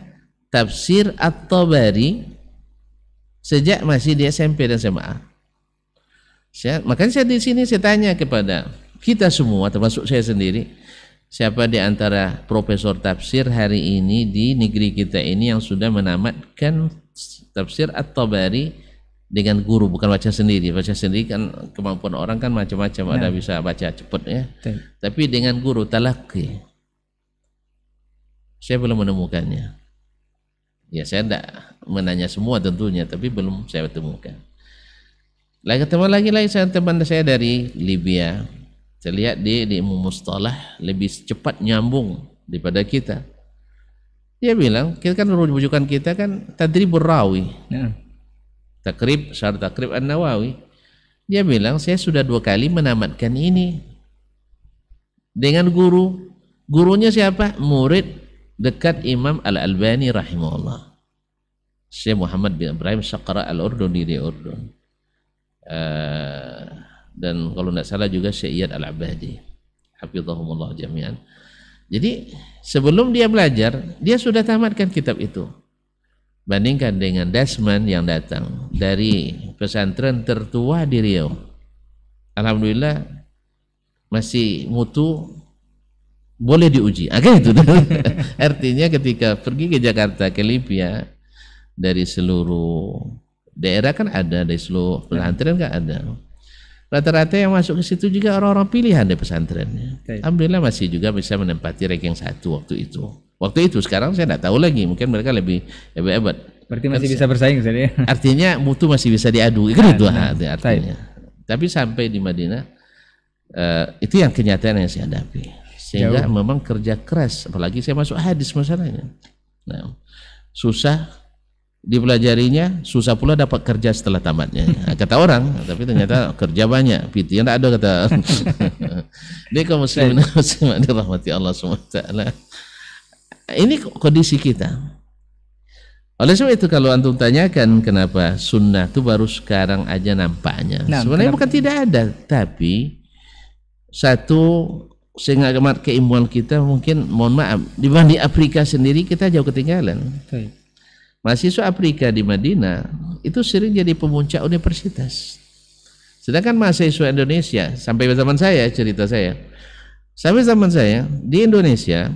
tafsir At-Tabari sejak masih di SMP dan SMA. Makanya saya di sini saya tanya kepada kita semua termasuk saya sendiri, siapa di antara profesor tafsir hari ini di negeri kita ini yang sudah menamatkan tafsir At-Tabari dengan guru, bukan baca sendiri. Baca sendiri kan kemampuan orang kan macam-macam, ada bisa baca cepat ya. Tapi dengan guru talaqi, saya belum menemukannya. Ya saya tidak menanya semua tentunya, tapi belum saya temukan. Lagi teman saya dari Libya. Saya lihat dia di ilmu mustalah lebih cepat nyambung daripada kita. Dia bilang, kita kan rujukan kita kan tadribur rawi. Syarh takrib An-Nawawi. Dia bilang, saya sudah 2 kali menamatkan ini. Dengan guru. Gurunya siapa? Murid dekat Imam Al-Albani rahimahullah. Syekh Muhammad bin Ibrahim Syaqra Al-Urduni di Urdun. Dan kalau tidak salah juga Syekh Iyad Al-Abadi hafizahumullah jami'an. Jadi sebelum dia belajar dia sudah tamatkan kitab itu. Bandingkan dengan Dasman yang datang dari pesantren tertua di Riau, alhamdulillah masih mutu, boleh diuji. Kan itu. Artinya ketika pergi ke Jakarta, ke Libya, dari seluruh daerah kan ada, dari seluruh pesantren kan ada. Rata-rata yang masuk ke situ juga orang-orang pilihan dari pesantrennya. Alhamdulillah masih juga bisa menempati ranking 1 waktu itu. Waktu itu, sekarang saya tidak tahu lagi. Mungkin mereka lebih hebat. Berarti masih bisa bersaing saja. Artinya mutu masih bisa diadu. Itu artinya. Tapi sampai di Madinah, itu yang kenyataan yang saya hadapi. Sehingga memang kerja keras. Apalagi saya masuk hadis masalahnya. Nah, susah dipelajarinya, susah pula dapat kerja setelah tamatnya. Kata orang, tapi ternyata kerja banyak. Piti yang tak ada kata. Ini kaum muslimin muslimat dirahmati Allah SWT. Ini kondisi kita. Oleh sebab itu kalau antum tanyakan kenapa sunnah itu baru sekarang aja nampaknya. Sebenarnya bukan tidak ada, tapi satu sehingga keilmuan kita mungkin, mohon maaf, dibanding Afrika sendiri kita jauh ketinggalan. Mahasiswa Afrika di Madinah itu sering jadi pemuncak universitas. Sedangkan mahasiswa Indonesia sampai zaman saya, cerita saya, sampai zaman saya di Indonesia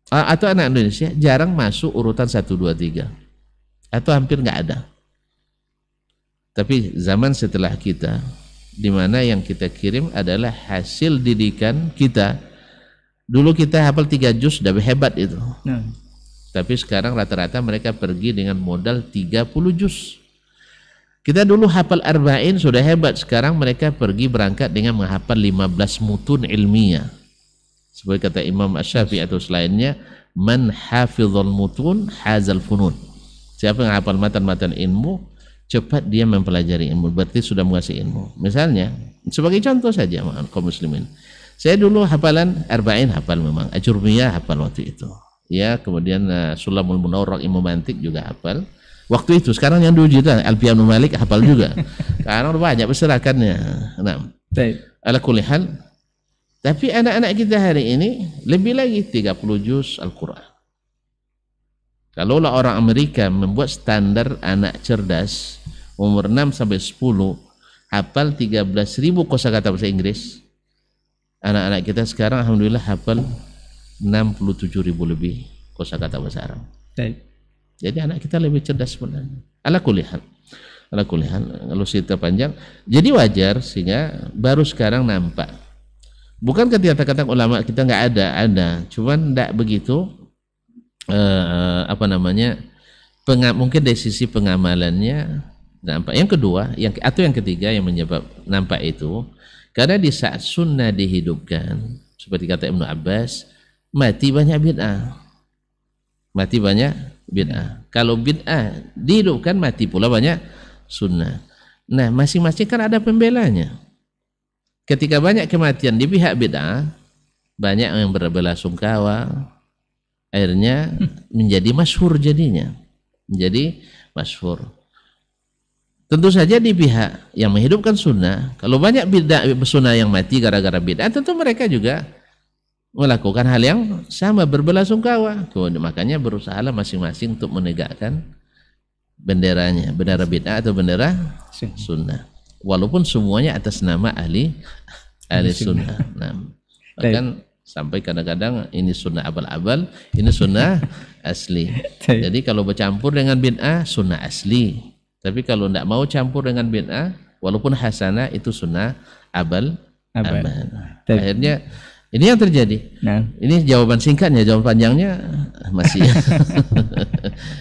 atau anak Indonesia jarang masuk urutan 1, 2, 3 atau hampir nggak ada. Tapi zaman setelah kita, di mana yang kita kirim adalah hasil didikan kita. Dulu kita hafal 3 juz sudah hebat itu. Tapi sekarang rata-rata mereka pergi dengan modal 30 juz. Kita dulu hafal arba'in sudah hebat, sekarang mereka pergi berangkat dengan menghafal 15 mutun ilmiah. Seperti kata Imam Asy-Syafi'i atau selainnya, man hafizul mutun hazal funun. Siapa yang hafal matan-matan ilmu, cepat dia mempelajari ilmu, berarti sudah menguasai ilmu. Misalnya, sebagai contoh saja kaum muslimin, saya dulu hafalan Arba'in hafal memang, Ajurmiyah hafal waktu itu. Ya, kemudian Sulamul Munawwarah Imam Mantik juga hafal. Waktu itu, sekarang yang diuji itu Alfiya Ibnu Malik hafal juga. Karena banyak berserakannya. Nah, ala kulli hal. Tapi anak-anak kita hari ini lebih lagi 30 juz Al-Quran. Kalaulah orang Amerika membuat standar anak cerdas umur 6 sampai 10 hafal 13.000 kosakata bahasa Inggris, anak-anak kita sekarang alhamdulillah hafal 67.000 lebih kosakata bahasa Arab. Jadi anak kita lebih cerdas sebenarnya. Ala kulli hal. Kalau cerita panjang, jadi wajar sehingga baru sekarang nampak. Bukan kata-kata ulama kita nggak ada, cuman tidak begitu. Mungkin dari sisi pengamalannya nampak. Yang kedua, yang ketiga yang menyebab nampak itu, karena di saat sunnah dihidupkan, seperti kata Ibnu Abbas, mati banyak bid'ah. Kalau bid'ah dihidupkan, mati pula banyak sunnah. Nah, masing-masing kan ada pembelanya. Ketika banyak kematian di pihak bid'ah, banyak yang berbelasungkawa, akhirnya menjadi masyhur jadinya. Menjadi masyhur. Tentu saja di pihak yang menghidupkan sunnah, kalau banyak bid'ah sunnah yang mati gara-gara bid'ah, tentu mereka juga melakukan hal yang sama, berbelasungkawa. Makanya berusahalah masing-masing untuk menegakkan benderanya, bendera bid'ah atau bendera sunnah. Walaupun semuanya atas nama ahli sunnah. Nah, bahkan sampai kadang-kadang ini sunnah abal-abal, ini sunnah asli. Jadi kalau bercampur dengan bid'ah, sunnah asli. Tapi kalau tidak mau campur dengan bid'ah, walaupun hasanah, itu sunnah abal. Akhirnya ini yang terjadi. Nah, ini jawaban singkatnya, jawaban panjangnya masih.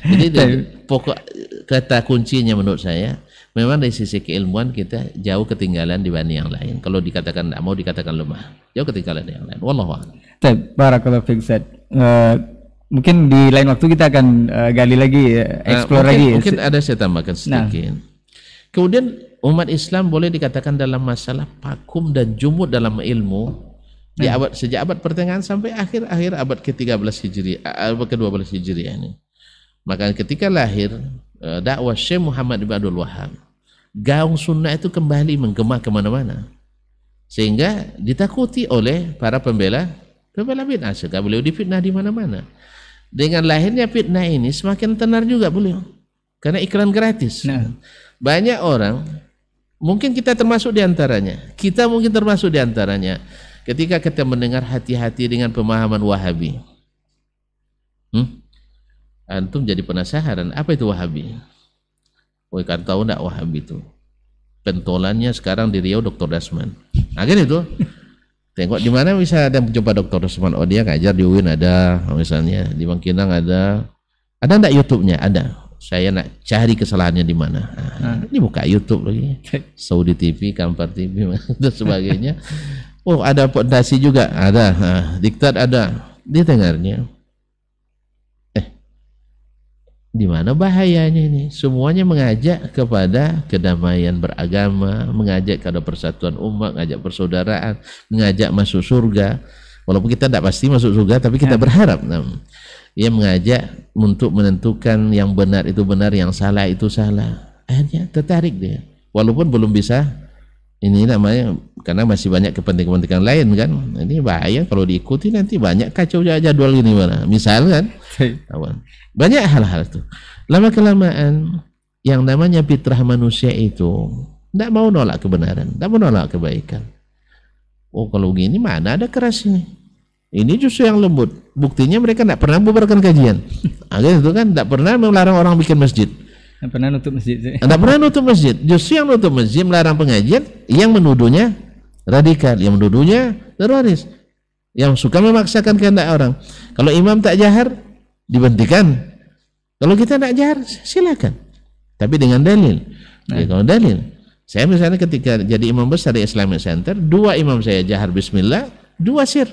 Jadi pokok kata kuncinya menurut saya, memang dari sisi keilmuan kita jauh ketinggalan dibanding yang lain. Kalau dikatakan tidak mau, dikatakan lemah, jauh ketinggalan yang lain. Wallahu a'lam. Barakallahu fiik, Ustaz. Mungkin di lain waktu kita akan gali lagi, explore lagi. Mungkin ada saya tambahkan sedikit. Kemudian umat Islam boleh dikatakan dalam masalah vakum dan jumud dalam ilmu di sejak abad pertengahan sampai akhir abad ke-13 Hijriah, abad ke-12 Hijriah ini. Maka ketika lahir dakwah Syekh Muhammad bin Abdul Wahhab, gaung sunnah itu kembali menggema kemana-mana, sehingga ditakuti oleh para pembela bid'ah. Sehingga beliau difitnah di mana-mana. Dengan lahirnya fitnah ini semakin tenar juga beliau, karena iklan gratis. Banyak orang, mungkin kita termasuk di antaranya, ketika kita mendengar hati-hati dengan pemahaman Wahabi. Antum jadi penasaran, apa itu Wahabi? Kan tahu enggak Wahabi itu? Pentolannya sekarang di Riau Dr. Dasman. Kan itu. Tengok di mana bisa ada jumpa Dr. Dasman. Oh, dia ngajar di UIN ada, misalnya di Bangkinang ada. Ada enggak YouTube-nya? Ada. Saya nak cari kesalahannya di mana. Ini buka YouTube lagi. Saudi TV, Kampar TV dan sebagainya. Oh, ada fondasi juga, ada. Diktat ada. Dia dengarnya. Di mana bahayanya ini? Semuanya mengajak kepada kedamaian beragama, mengajak kepada persatuan umat, mengajak persaudaraan, mengajak masuk surga. Walaupun kita tidak pasti masuk surga, tapi kita berharap. Ia mengajak untuk menentukan yang benar itu benar, yang salah itu salah. Akhirnya tertarik dia. Walaupun belum bisa, ini namanya karena masih banyak kepentingan lain kan. Ini bahaya kalau diikuti, nanti banyak kacau jadwal ini mana. Misal kan, banyak hal-hal itu. Lama-kelamaan yang namanya fitrah manusia itu tidak mau nolak kebenaran, tidak mau nolak kebaikan. Oh, kalau begini mana ada keras ini? Ini justru yang lembut. Buktinya mereka tidak pernah membubarkan kajian. Itu kan tidak pernah melarang orang bikin masjid. Tidak pernah nutup masjid. Tidak pernah nutup masjid. Justru yang nutup masjid, melarang pengajian, yang menuduhnya radikal, yang menuduhnya teroris, yang suka memaksakan kehendak orang. Kalau imam tak jahar, dibentikan. Kalau kita tak jahar, silakan. Tapi dengan dalil. Kalau dalil. Saya misalnya ketika jadi imam besar di Islamic Center, 2 imam saya jahar bismillah, 2 sir.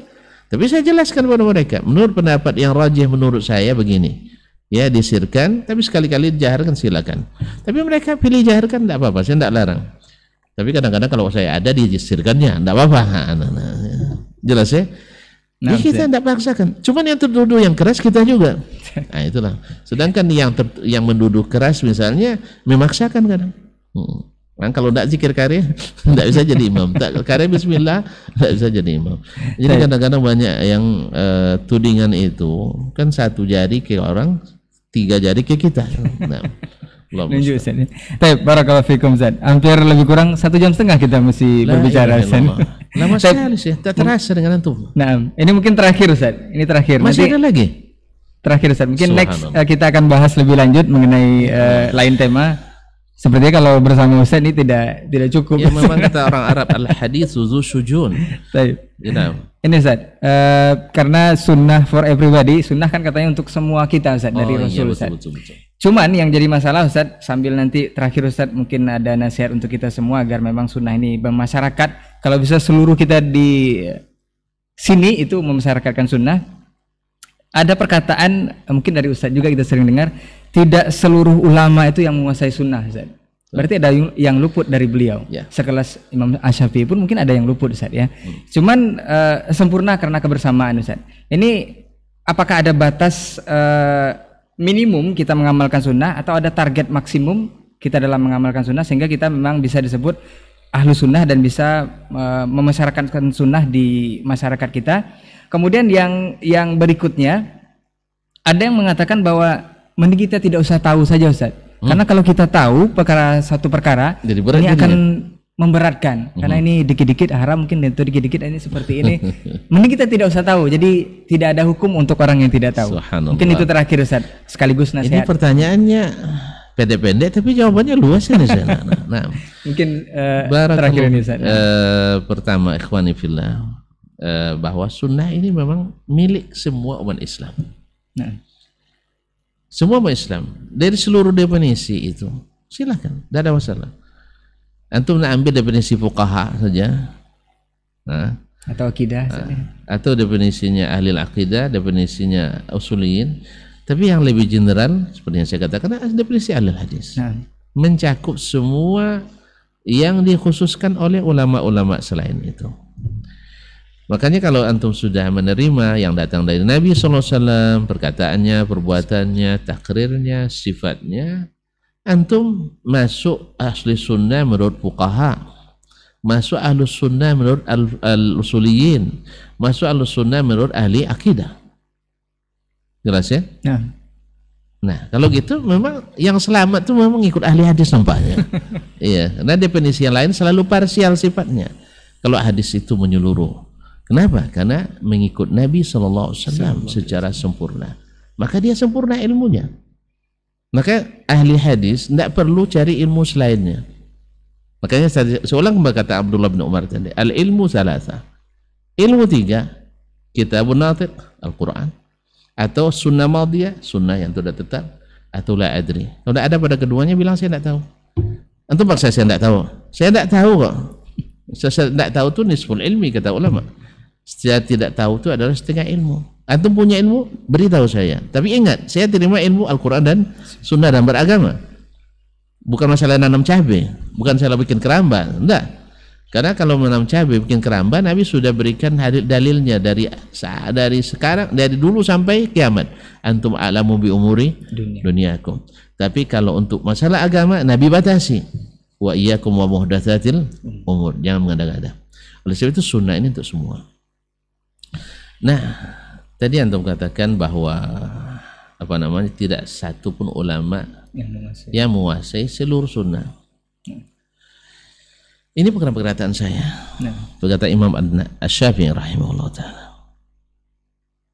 Tapi saya jelaskan kepada mereka, menurut pendapat yang rajih menurut saya begini. Ya disirkan, tapi sekali-kali dijaharkan silakan. Tapi mereka pilih jaharkan tidak apa-apa, saya tidak larang. Tapi kadang-kadang kalau saya ada disirkannya tidak apa-apa. Jelas ya? Nah, kita tidak paksakan. Cuman yang tertuduh yang keras kita juga. Nah itulah. Sedangkan yang menduduh keras misalnya memaksakan kadang. Kan kalau tidak zikir karya tidak bisa jadi imam. Tak karya bismillah tidak bisa jadi imam. Jadi kadang-kadang banyak yang tudingan itu kan satu jari ke orang, 3 jari ke kita. Nah, Nunjuk Ustaz. Baik, barakallahu fikum Ustaz. Hampir lebih kurang 1,5 jam kita mesti berbicara Ustaz. Lama sekali sih, tak terasa dengan antum. Nah, ini mungkin terakhir Ustaz. Ini terakhir. Masih nanti, ada lagi? Terakhir Ustaz. Mungkin next kita akan bahas lebih lanjut mengenai lain tema. Sepertinya kalau bersama Ustaz ini tidak cukup. Ya memang kata orang Arab al-haditsu dzu syujun. Baik. Gitu. Ini Ustaz, karena sunnah for everybody, sunnah kan katanya untuk semua kita Ustaz, dari Rasul iya, Ustaz. betul. Cuman yang jadi masalah Ustaz, sambil nanti terakhir Ustaz mungkin ada nasihat untuk kita semua agar memang sunnah ini bermasyarakat. Kalau bisa seluruh kita di sini itu memasyarakatkan sunnah. Ada perkataan mungkin dari Ustaz juga kita sering dengar, tidak seluruh ulama itu yang menguasai sunnah Ustaz. Berarti ada yang luput dari beliau. Ya. Sekelas Imam Asy-Syafi'i pun mungkin ada yang luput Ustaz ya. Cuman sempurna karena kebersamaan Ustaz. Ini apakah ada batas minimum kita mengamalkan sunnah atau ada target maksimum kita dalam mengamalkan sunnah sehingga kita memang bisa disebut ahlu sunnah dan bisa memasyarakatkan sunnah di masyarakat kita. Kemudian yang berikutnya ada yang mengatakan bahwa mending kita tidak usah tahu saja Ustaz. Karena kalau kita tahu satu perkara jadi ini akan memberatkan. Karena ini dikit-dikit haram, mungkin itu dikit-dikit ini seperti ini. Mending kita tidak usah tahu. Jadi tidak ada hukum untuk orang yang tidak tahu. Mungkin itu terakhir Ustaz. Sekaligus nasihat. Ini pertanyaannya pendek-pendek tapi jawabannya luas ini Ustaz. Nah, mungkin terakhir ini Ustaz. Pertama ikhwani fillah, bahwa sunnah ini memang milik semua umat Islam. Nah. Semua umat Islam dari seluruh definisi itu silakan, tidak ada masalah. Antum nak ambil definisi fuqaha saja, atau akidah, atau definisinya ahli akidah, definisinya usuliyin. Tapi yang lebih general seperti yang saya katakan definisi ahli hadis, mencakup semua yang dikhususkan oleh ulama-ulama selain itu. Makanya kalau antum sudah menerima yang datang dari Nabi SAW, perkataannya, perbuatannya, takrirnya, sifatnya, antum masuk ahli sunnah menurut fuqaha, masuk ahli sunnah menurut al-usuliyin, masuk ahli sunnah menurut ahli akidah. Jelas ya? Nah, kalau gitu memang yang selamat itu memang ikut ahli hadis nampaknya. Iya, karena definisi yang lain selalu parsial sifatnya. Kalau hadis itu menyeluruh. Kenapa? Karena mengikut Nabi SAW secara sempurna. Maka dia sempurna ilmunya. Maka ahli hadis tidak perlu cari ilmu selainnya. Makanya seulang kata Abdullah bin Umar tadi, al-ilmu salasa. Ilmu 3, kitabun natiq, Al-Quran, atau sunnah madiyah, sunnah yang sudah tetap, atau la adri. Kalau tidak ada pada keduanya bilang saya tidak tahu. Antum paksa saya tidak tahu. Saya tidak tahu kok. Saya tidak tahu itu nisful ilmi kata ulama. Saya tidak tahu itu adalah setengah ilmu. Antum punya ilmu, beritahu saya. Tapi ingat, saya terima ilmu Al-Quran dan Sunnah dan beragama. Bukan masalah nanam cabai, bukan saya bikin keramba, enggak. Karena kalau menanam cabai bikin keramba, Nabi sudah berikan dalilnya dari sekarang, dari dulu sampai kiamat. Antum a'lamu bi umuri dunyakum. Tapi kalau untuk masalah agama, Nabi batasi. Wa iyyakum wa muhdatsatil umur. Jangan mengada-ngada. Oleh sebab itu sunnah ini untuk semua. Nah, tadi antum katakan bahwa tidak satu pun ulama yang menguasai seluruh sunnah. Ini bukan perkataan saya. Perkataan Imam Asy-Syafi'i rahimahullah ta'ala.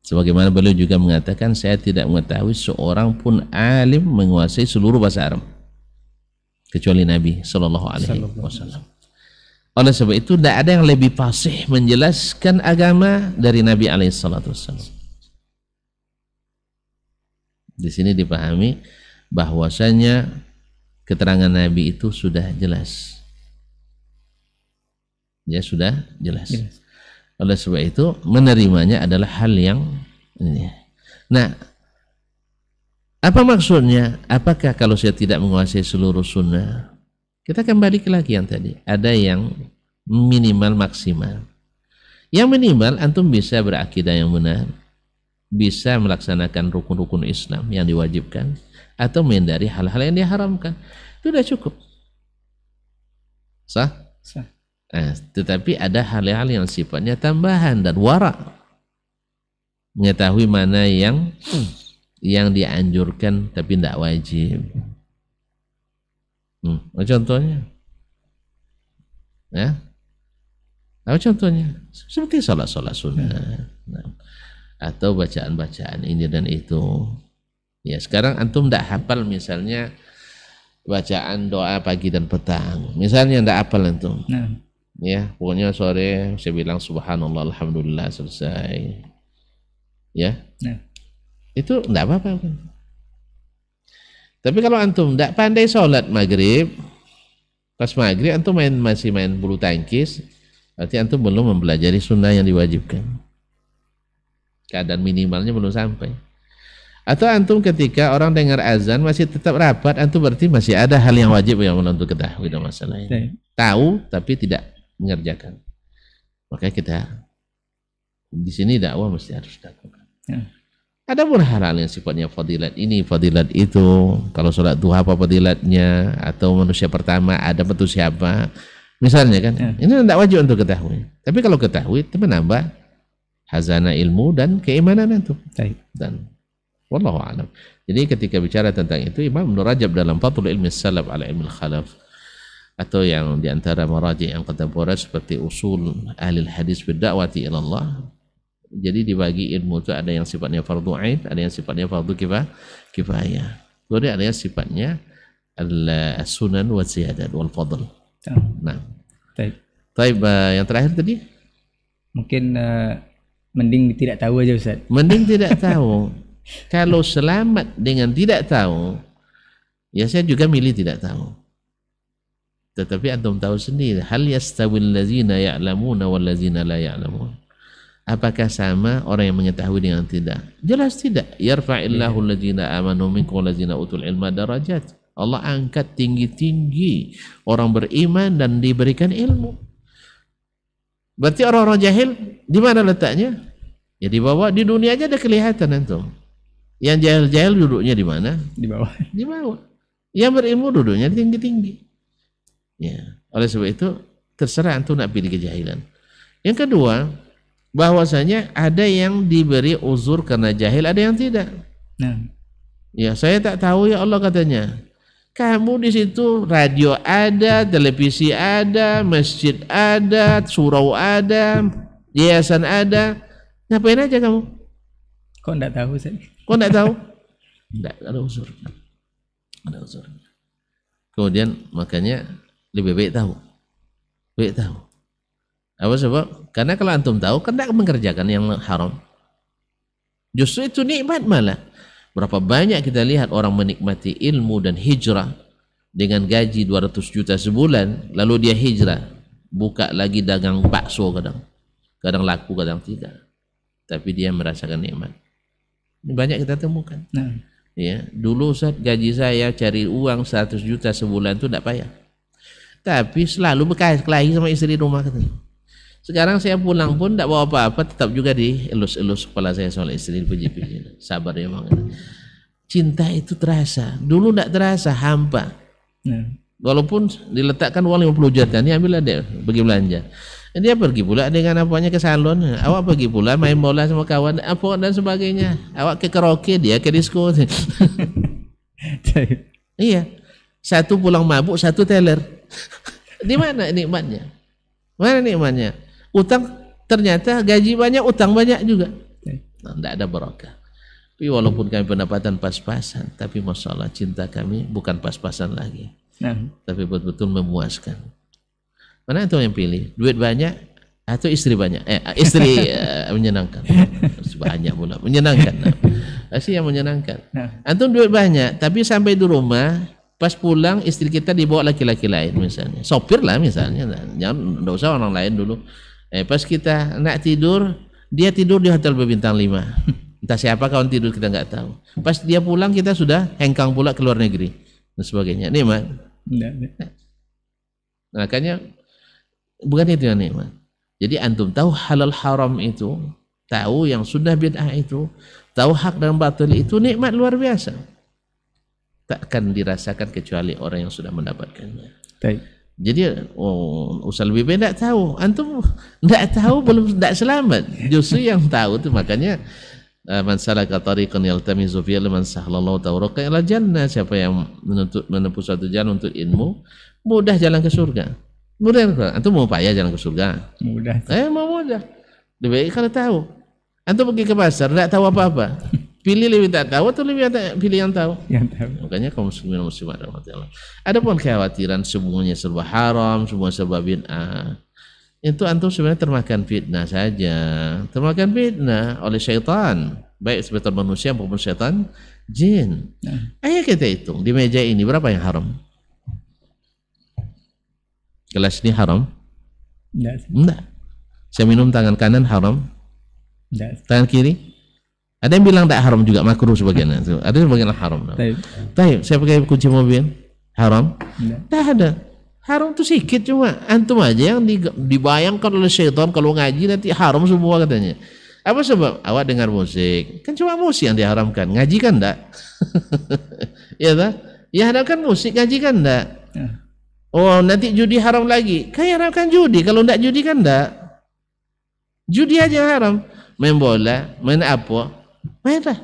Sebagaimana beliau juga mengatakan, saya tidak mengetahui seorang pun alim menguasai seluruh bahasa Arab kecuali Nabi sallallahu alaihi wasallam. Oleh sebab itu tidak ada yang lebih fasih menjelaskan agama dari Nabi alaihi salatu wasallam. Di sini dipahami bahwasanya keterangan Nabi itu sudah jelas. Ya sudah jelas. Oleh sebab itu menerimanya adalah hal yang ini. Nah, Apa maksudnya? Apakah kalau saya tidak menguasai seluruh sunnah? Kita kembali lagi yang tadi. Ada yang minimal maksimal. Yang minimal antum bisa berakidah yang benar, bisa melaksanakan rukun-rukun Islam yang diwajibkan, atau menghindari hal-hal yang diharamkan. Itu sudah cukup. Sah? Sah. Nah, tetapi ada hal-hal yang sifatnya tambahan dan wara. Mengetahui mana yang dianjurkan tapi tidak wajib. Contohnya, ya, apa contohnya? Seperti sholat sunnah, atau bacaan-bacaan ini dan itu. Ya, sekarang antum tidak hafal misalnya bacaan doa pagi dan petang, misalnya tidak hafal antum. Ya, pokoknya sore saya bilang subhanallah, alhamdulillah, selesai. Ya, itu tidak apa-apa. Tapi kalau antum tidak pandai sholat maghrib, pas maghrib antum masih main bulu tangkis, berarti antum belum mempelajari sunnah yang diwajibkan. Keadaan minimalnya belum sampai. Atau antum ketika orang dengar azan masih tetap rapat, antum berarti masih ada hal yang wajib yang untuk ketahui dalam masalah ini. Tahu tapi tidak mengerjakan. Makanya kita di sini dakwah mesti harus lakukan. Ada pun hal-hal yang sifatnya fadilat ini, fadilat itu. Kalau sholat duha apa fadilatnya, atau manusia pertama ada betul siapa, misalnya kan, ini tidak wajib untuk ketahui. Tapi kalau ketahui itu menambah hazana ilmu dan keimanan itu. Dan wallahu a'lam. Jadi ketika bicara tentang itu, Imam Ibnu Rajab dalam Fathul Ilmi Salaf ala Ilmi Khalaf, atau yang diantara maraji yang kontemporer seperti usul ahli hadis bid-da'wati ila Allah. Jadi dibagi ilmu itu ada yang sifatnya fardu ain, ada yang sifatnya fardu kifayah. Kemudian ada yang sifatnya as-sunan wa ziyadat wal fadl. Nah. Baik, yang terakhir tadi? Mungkin mending tidak tahu aja Ustaz. Mending tidak tahu. Kalau selamat dengan tidak tahu, ya saya juga milih tidak tahu. Tetapi antum tahu sendiri, hal yastawil ladzina ya'lamuna wal ladzina la ya'lamun. Apakah sama orang yang mengetahui dengan tidak? Jelas tidak. Yarfa'illahu alladzina amanu minkum walladzina utul ilma darajat. Allah angkat tinggi-tinggi orang beriman dan diberikan ilmu. Berarti orang-orang jahil di mana letaknya? Ya di bawah. Di dunia aja ada kelihatan antum. Yang jahil-jahil duduknya di mana? Di bawah. Di bawah. Yang berilmu duduknya tinggi-tinggi. Ya, oleh sebab itu terserah antum nak pilih kejahilan. Yang kedua, bahwasanya ada yang diberi uzur karena jahil, ada yang tidak. Ya, saya tak tahu ya Allah katanya. Kamu di situ radio ada, televisi ada, masjid ada, surau ada, yayasan ada. Ngapain aja kamu? Kok enggak tahu saya? Kok enggak tahu? Enggak ada uzur. Ada uzur. Kemudian makanya lebih baik tahu. Baik tahu. Apa sebab? Karena kalau antum tahu, kan tidak mengerjakan yang haram. Justru itu nikmat malah. Berapa banyak kita lihat orang menikmati ilmu dan hijrah dengan gaji 200 juta sebulan, lalu dia hijrah, buka lagi dagang bakso kadang. Kadang laku, kadang tidak. Tapi dia merasakan nikmat. Ini banyak kita temukan. Ya, dulu Ustaz, gaji saya cari uang 100 juta sebulan itu tidak payah. Tapi selalu berkelahi sama istri rumah katanya. Sekarang saya pulang pun tidak bawa apa-apa, tetap juga dielus-elus kepala saya soal istri, puji-puji. Sabar ya bang. Cinta itu terasa. Dulu tidak terasa, hampa. Walaupun diletakkan uang 50 juta, ini ambillah dia pergi belanja. Dia pergi pula dengan apanya ke salon. Awak pergi pula main bola sama kawan, apa dan sebagainya. Awak ke karaoke, dia ke disco. Iya. Satu pulang mabuk, satu teler. Di mana nikmatnya? Mana nikmatnya? Utang ternyata gaji banyak, utang banyak juga. Tidak ada barakah. Tapi walaupun kami pendapatan pas-pasan, tapi masya Allah cinta kami bukan pas-pasan lagi. Tapi betul-betul memuaskan. Mana itu yang pilih? Duit banyak atau istri banyak? Istri menyenangkan. Banyak pula menyenangkan. Pasti yang menyenangkan. Antum duit banyak, tapi sampai di rumah pas pulang istri kita dibawa laki-laki lain misalnya. Sopir lah misalnya. Jangan, enggak usah orang lain dulu. Pas kita nak tidur, dia tidur di hotel berbintang 5. Entah siapa kawan tidur kita nggak tahu. Pas dia pulang kita sudah hengkang pula ke luar negeri dan sebagainya. Nikmat. Makanya bukan itu yang nikmat. Jadi antum tahu halal haram itu, tahu yang sunnah bid'ah itu, tahu hak dan batil itu nikmat luar biasa. Takkan dirasakan kecuali orang yang sudah mendapatkannya. Baik. Jadi Ustaz lebih baik tidak tahu. Antum tidak tahu belum tidak selamat. Justru yang tahu itu makanya man salaka tariqan yaltamizu fihi man sahhalallahu tawraqan ila jannah. Siapa yang menempuh suatu jalan untuk ilmu, mudah jalan ke surga. Mudah. Antum mau payah jalan ke surga? Mudah. Mau mudah. Lebih baik kalau tahu. Antum pergi ke pasar tidak tahu apa-apa. Pilih lebih tak tahu atau lebih pilih yang tahu? Yang tahu. Makanya kaum muslimin dan muslimat rahmatullah. Adapun kekhawatiran semuanya serba haram, semua serba bid'ah, itu antum sebenarnya termakan fitnah saja. Termakan fitnah oleh syaitan, baik sebagai manusia maupun syaitan jin. Ayo kita hitung di meja ini berapa yang haram? Gelas ini haram? Enggak. Saya minum tangan kanan haram? Enggak. Tangan kiri? Ada yang bilang tidak haram juga, makruh sebagian. Ada sebagian haram. Taib. Saya pakai kunci mobil haram? Tidak ada. Haram itu sedikit cuma. Antum aja yang dibayangkan oleh syaitan kalau ngaji nanti haram semua katanya. Apa sebab? Awak dengar musik. Kan cuma musik yang diharamkan. Ngaji kan tidak? Ya tak? Ya haramkan musik, ngaji kan tidak? Oh nanti judi haram lagi. Kan haramkan judi. Kalau tidak judi kan tidak? Judi aja yang haram. Main bola, main apa? Mainlah.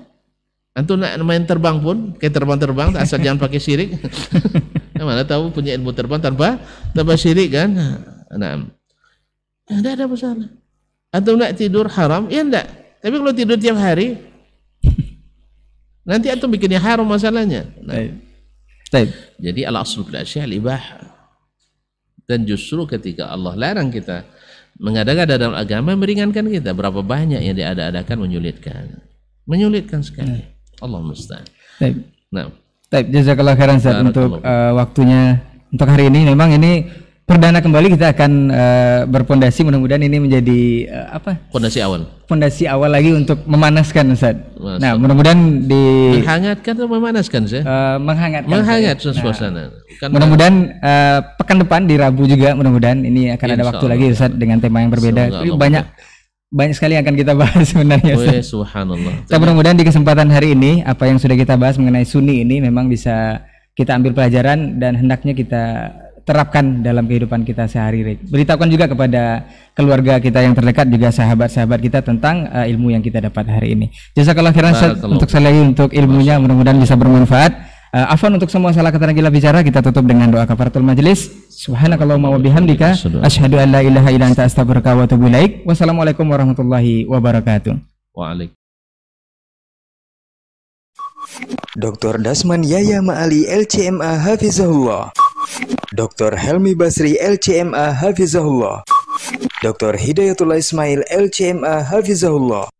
Antum nak main terbang pun, kayak terbang-terbang, asal jangan pakai syirik. Mana tahu punya ilmu terbang tanpa syirik kan? Nah, tidak ada masalah. Antum nak tidur haram, ya enggak. Tapi kalau tidur tiap hari, nanti antum bikinnya haram masalahnya. Nah, jadi al-aslu fil asya' al-ibahah. Dan justru ketika Allah larang kita mengada-ngada dalam agama, meringankan kita. Berapa banyak yang diada-adakan menyulitkan sekali. Allah musta'an. Nah, jazakallah khairan Ustaz untuk waktunya untuk hari ini. Memang ini perdana kembali kita akan berpondasi, mudah-mudahan ini menjadi fondasi awal lagi untuk memanaskan Ustaz. Nah, mudah-mudahan menghangatkan atau memanaskan sih? Menghangatkan suasana. Mudah-mudahan pekan depan di Rabu juga mudah-mudahan ini akan ada waktu lagi Ustaz dengan tema yang berbeda. Banyak sekali yang akan kita bahas sebenarnya Ustaz. Subhanallah. Mudah-mudahan di kesempatan hari ini apa yang sudah kita bahas mengenai sunni ini memang bisa kita ambil pelajaran dan hendaknya kita terapkan dalam kehidupan kita sehari-hari. Beritahukan juga kepada keluarga kita yang terdekat, juga sahabat-sahabat kita tentang ilmu yang kita dapat hari ini. Jazakallah khairan untuk sekali lagi untuk ilmunya, mudah-mudahan bisa bermanfaat. Afwan untuk semua salah kata gila bicara, kita tutup dengan doa kafaratul majelis. Subhanakallahumma wa bihamdika asyhadu an la ilaha illa anta astaghfiruka wa atubu ilaik. Wassalamualaikum warahmatullahi wabarakatuh. Waalaikumsalam. Dr. Dasman Yaya Ma'ali LCMA Hafizahullah, Dr. Helmi Basri LCMA Hafizahullah, Dr. Hidayatullah Ismail LCMA Hafizahullah.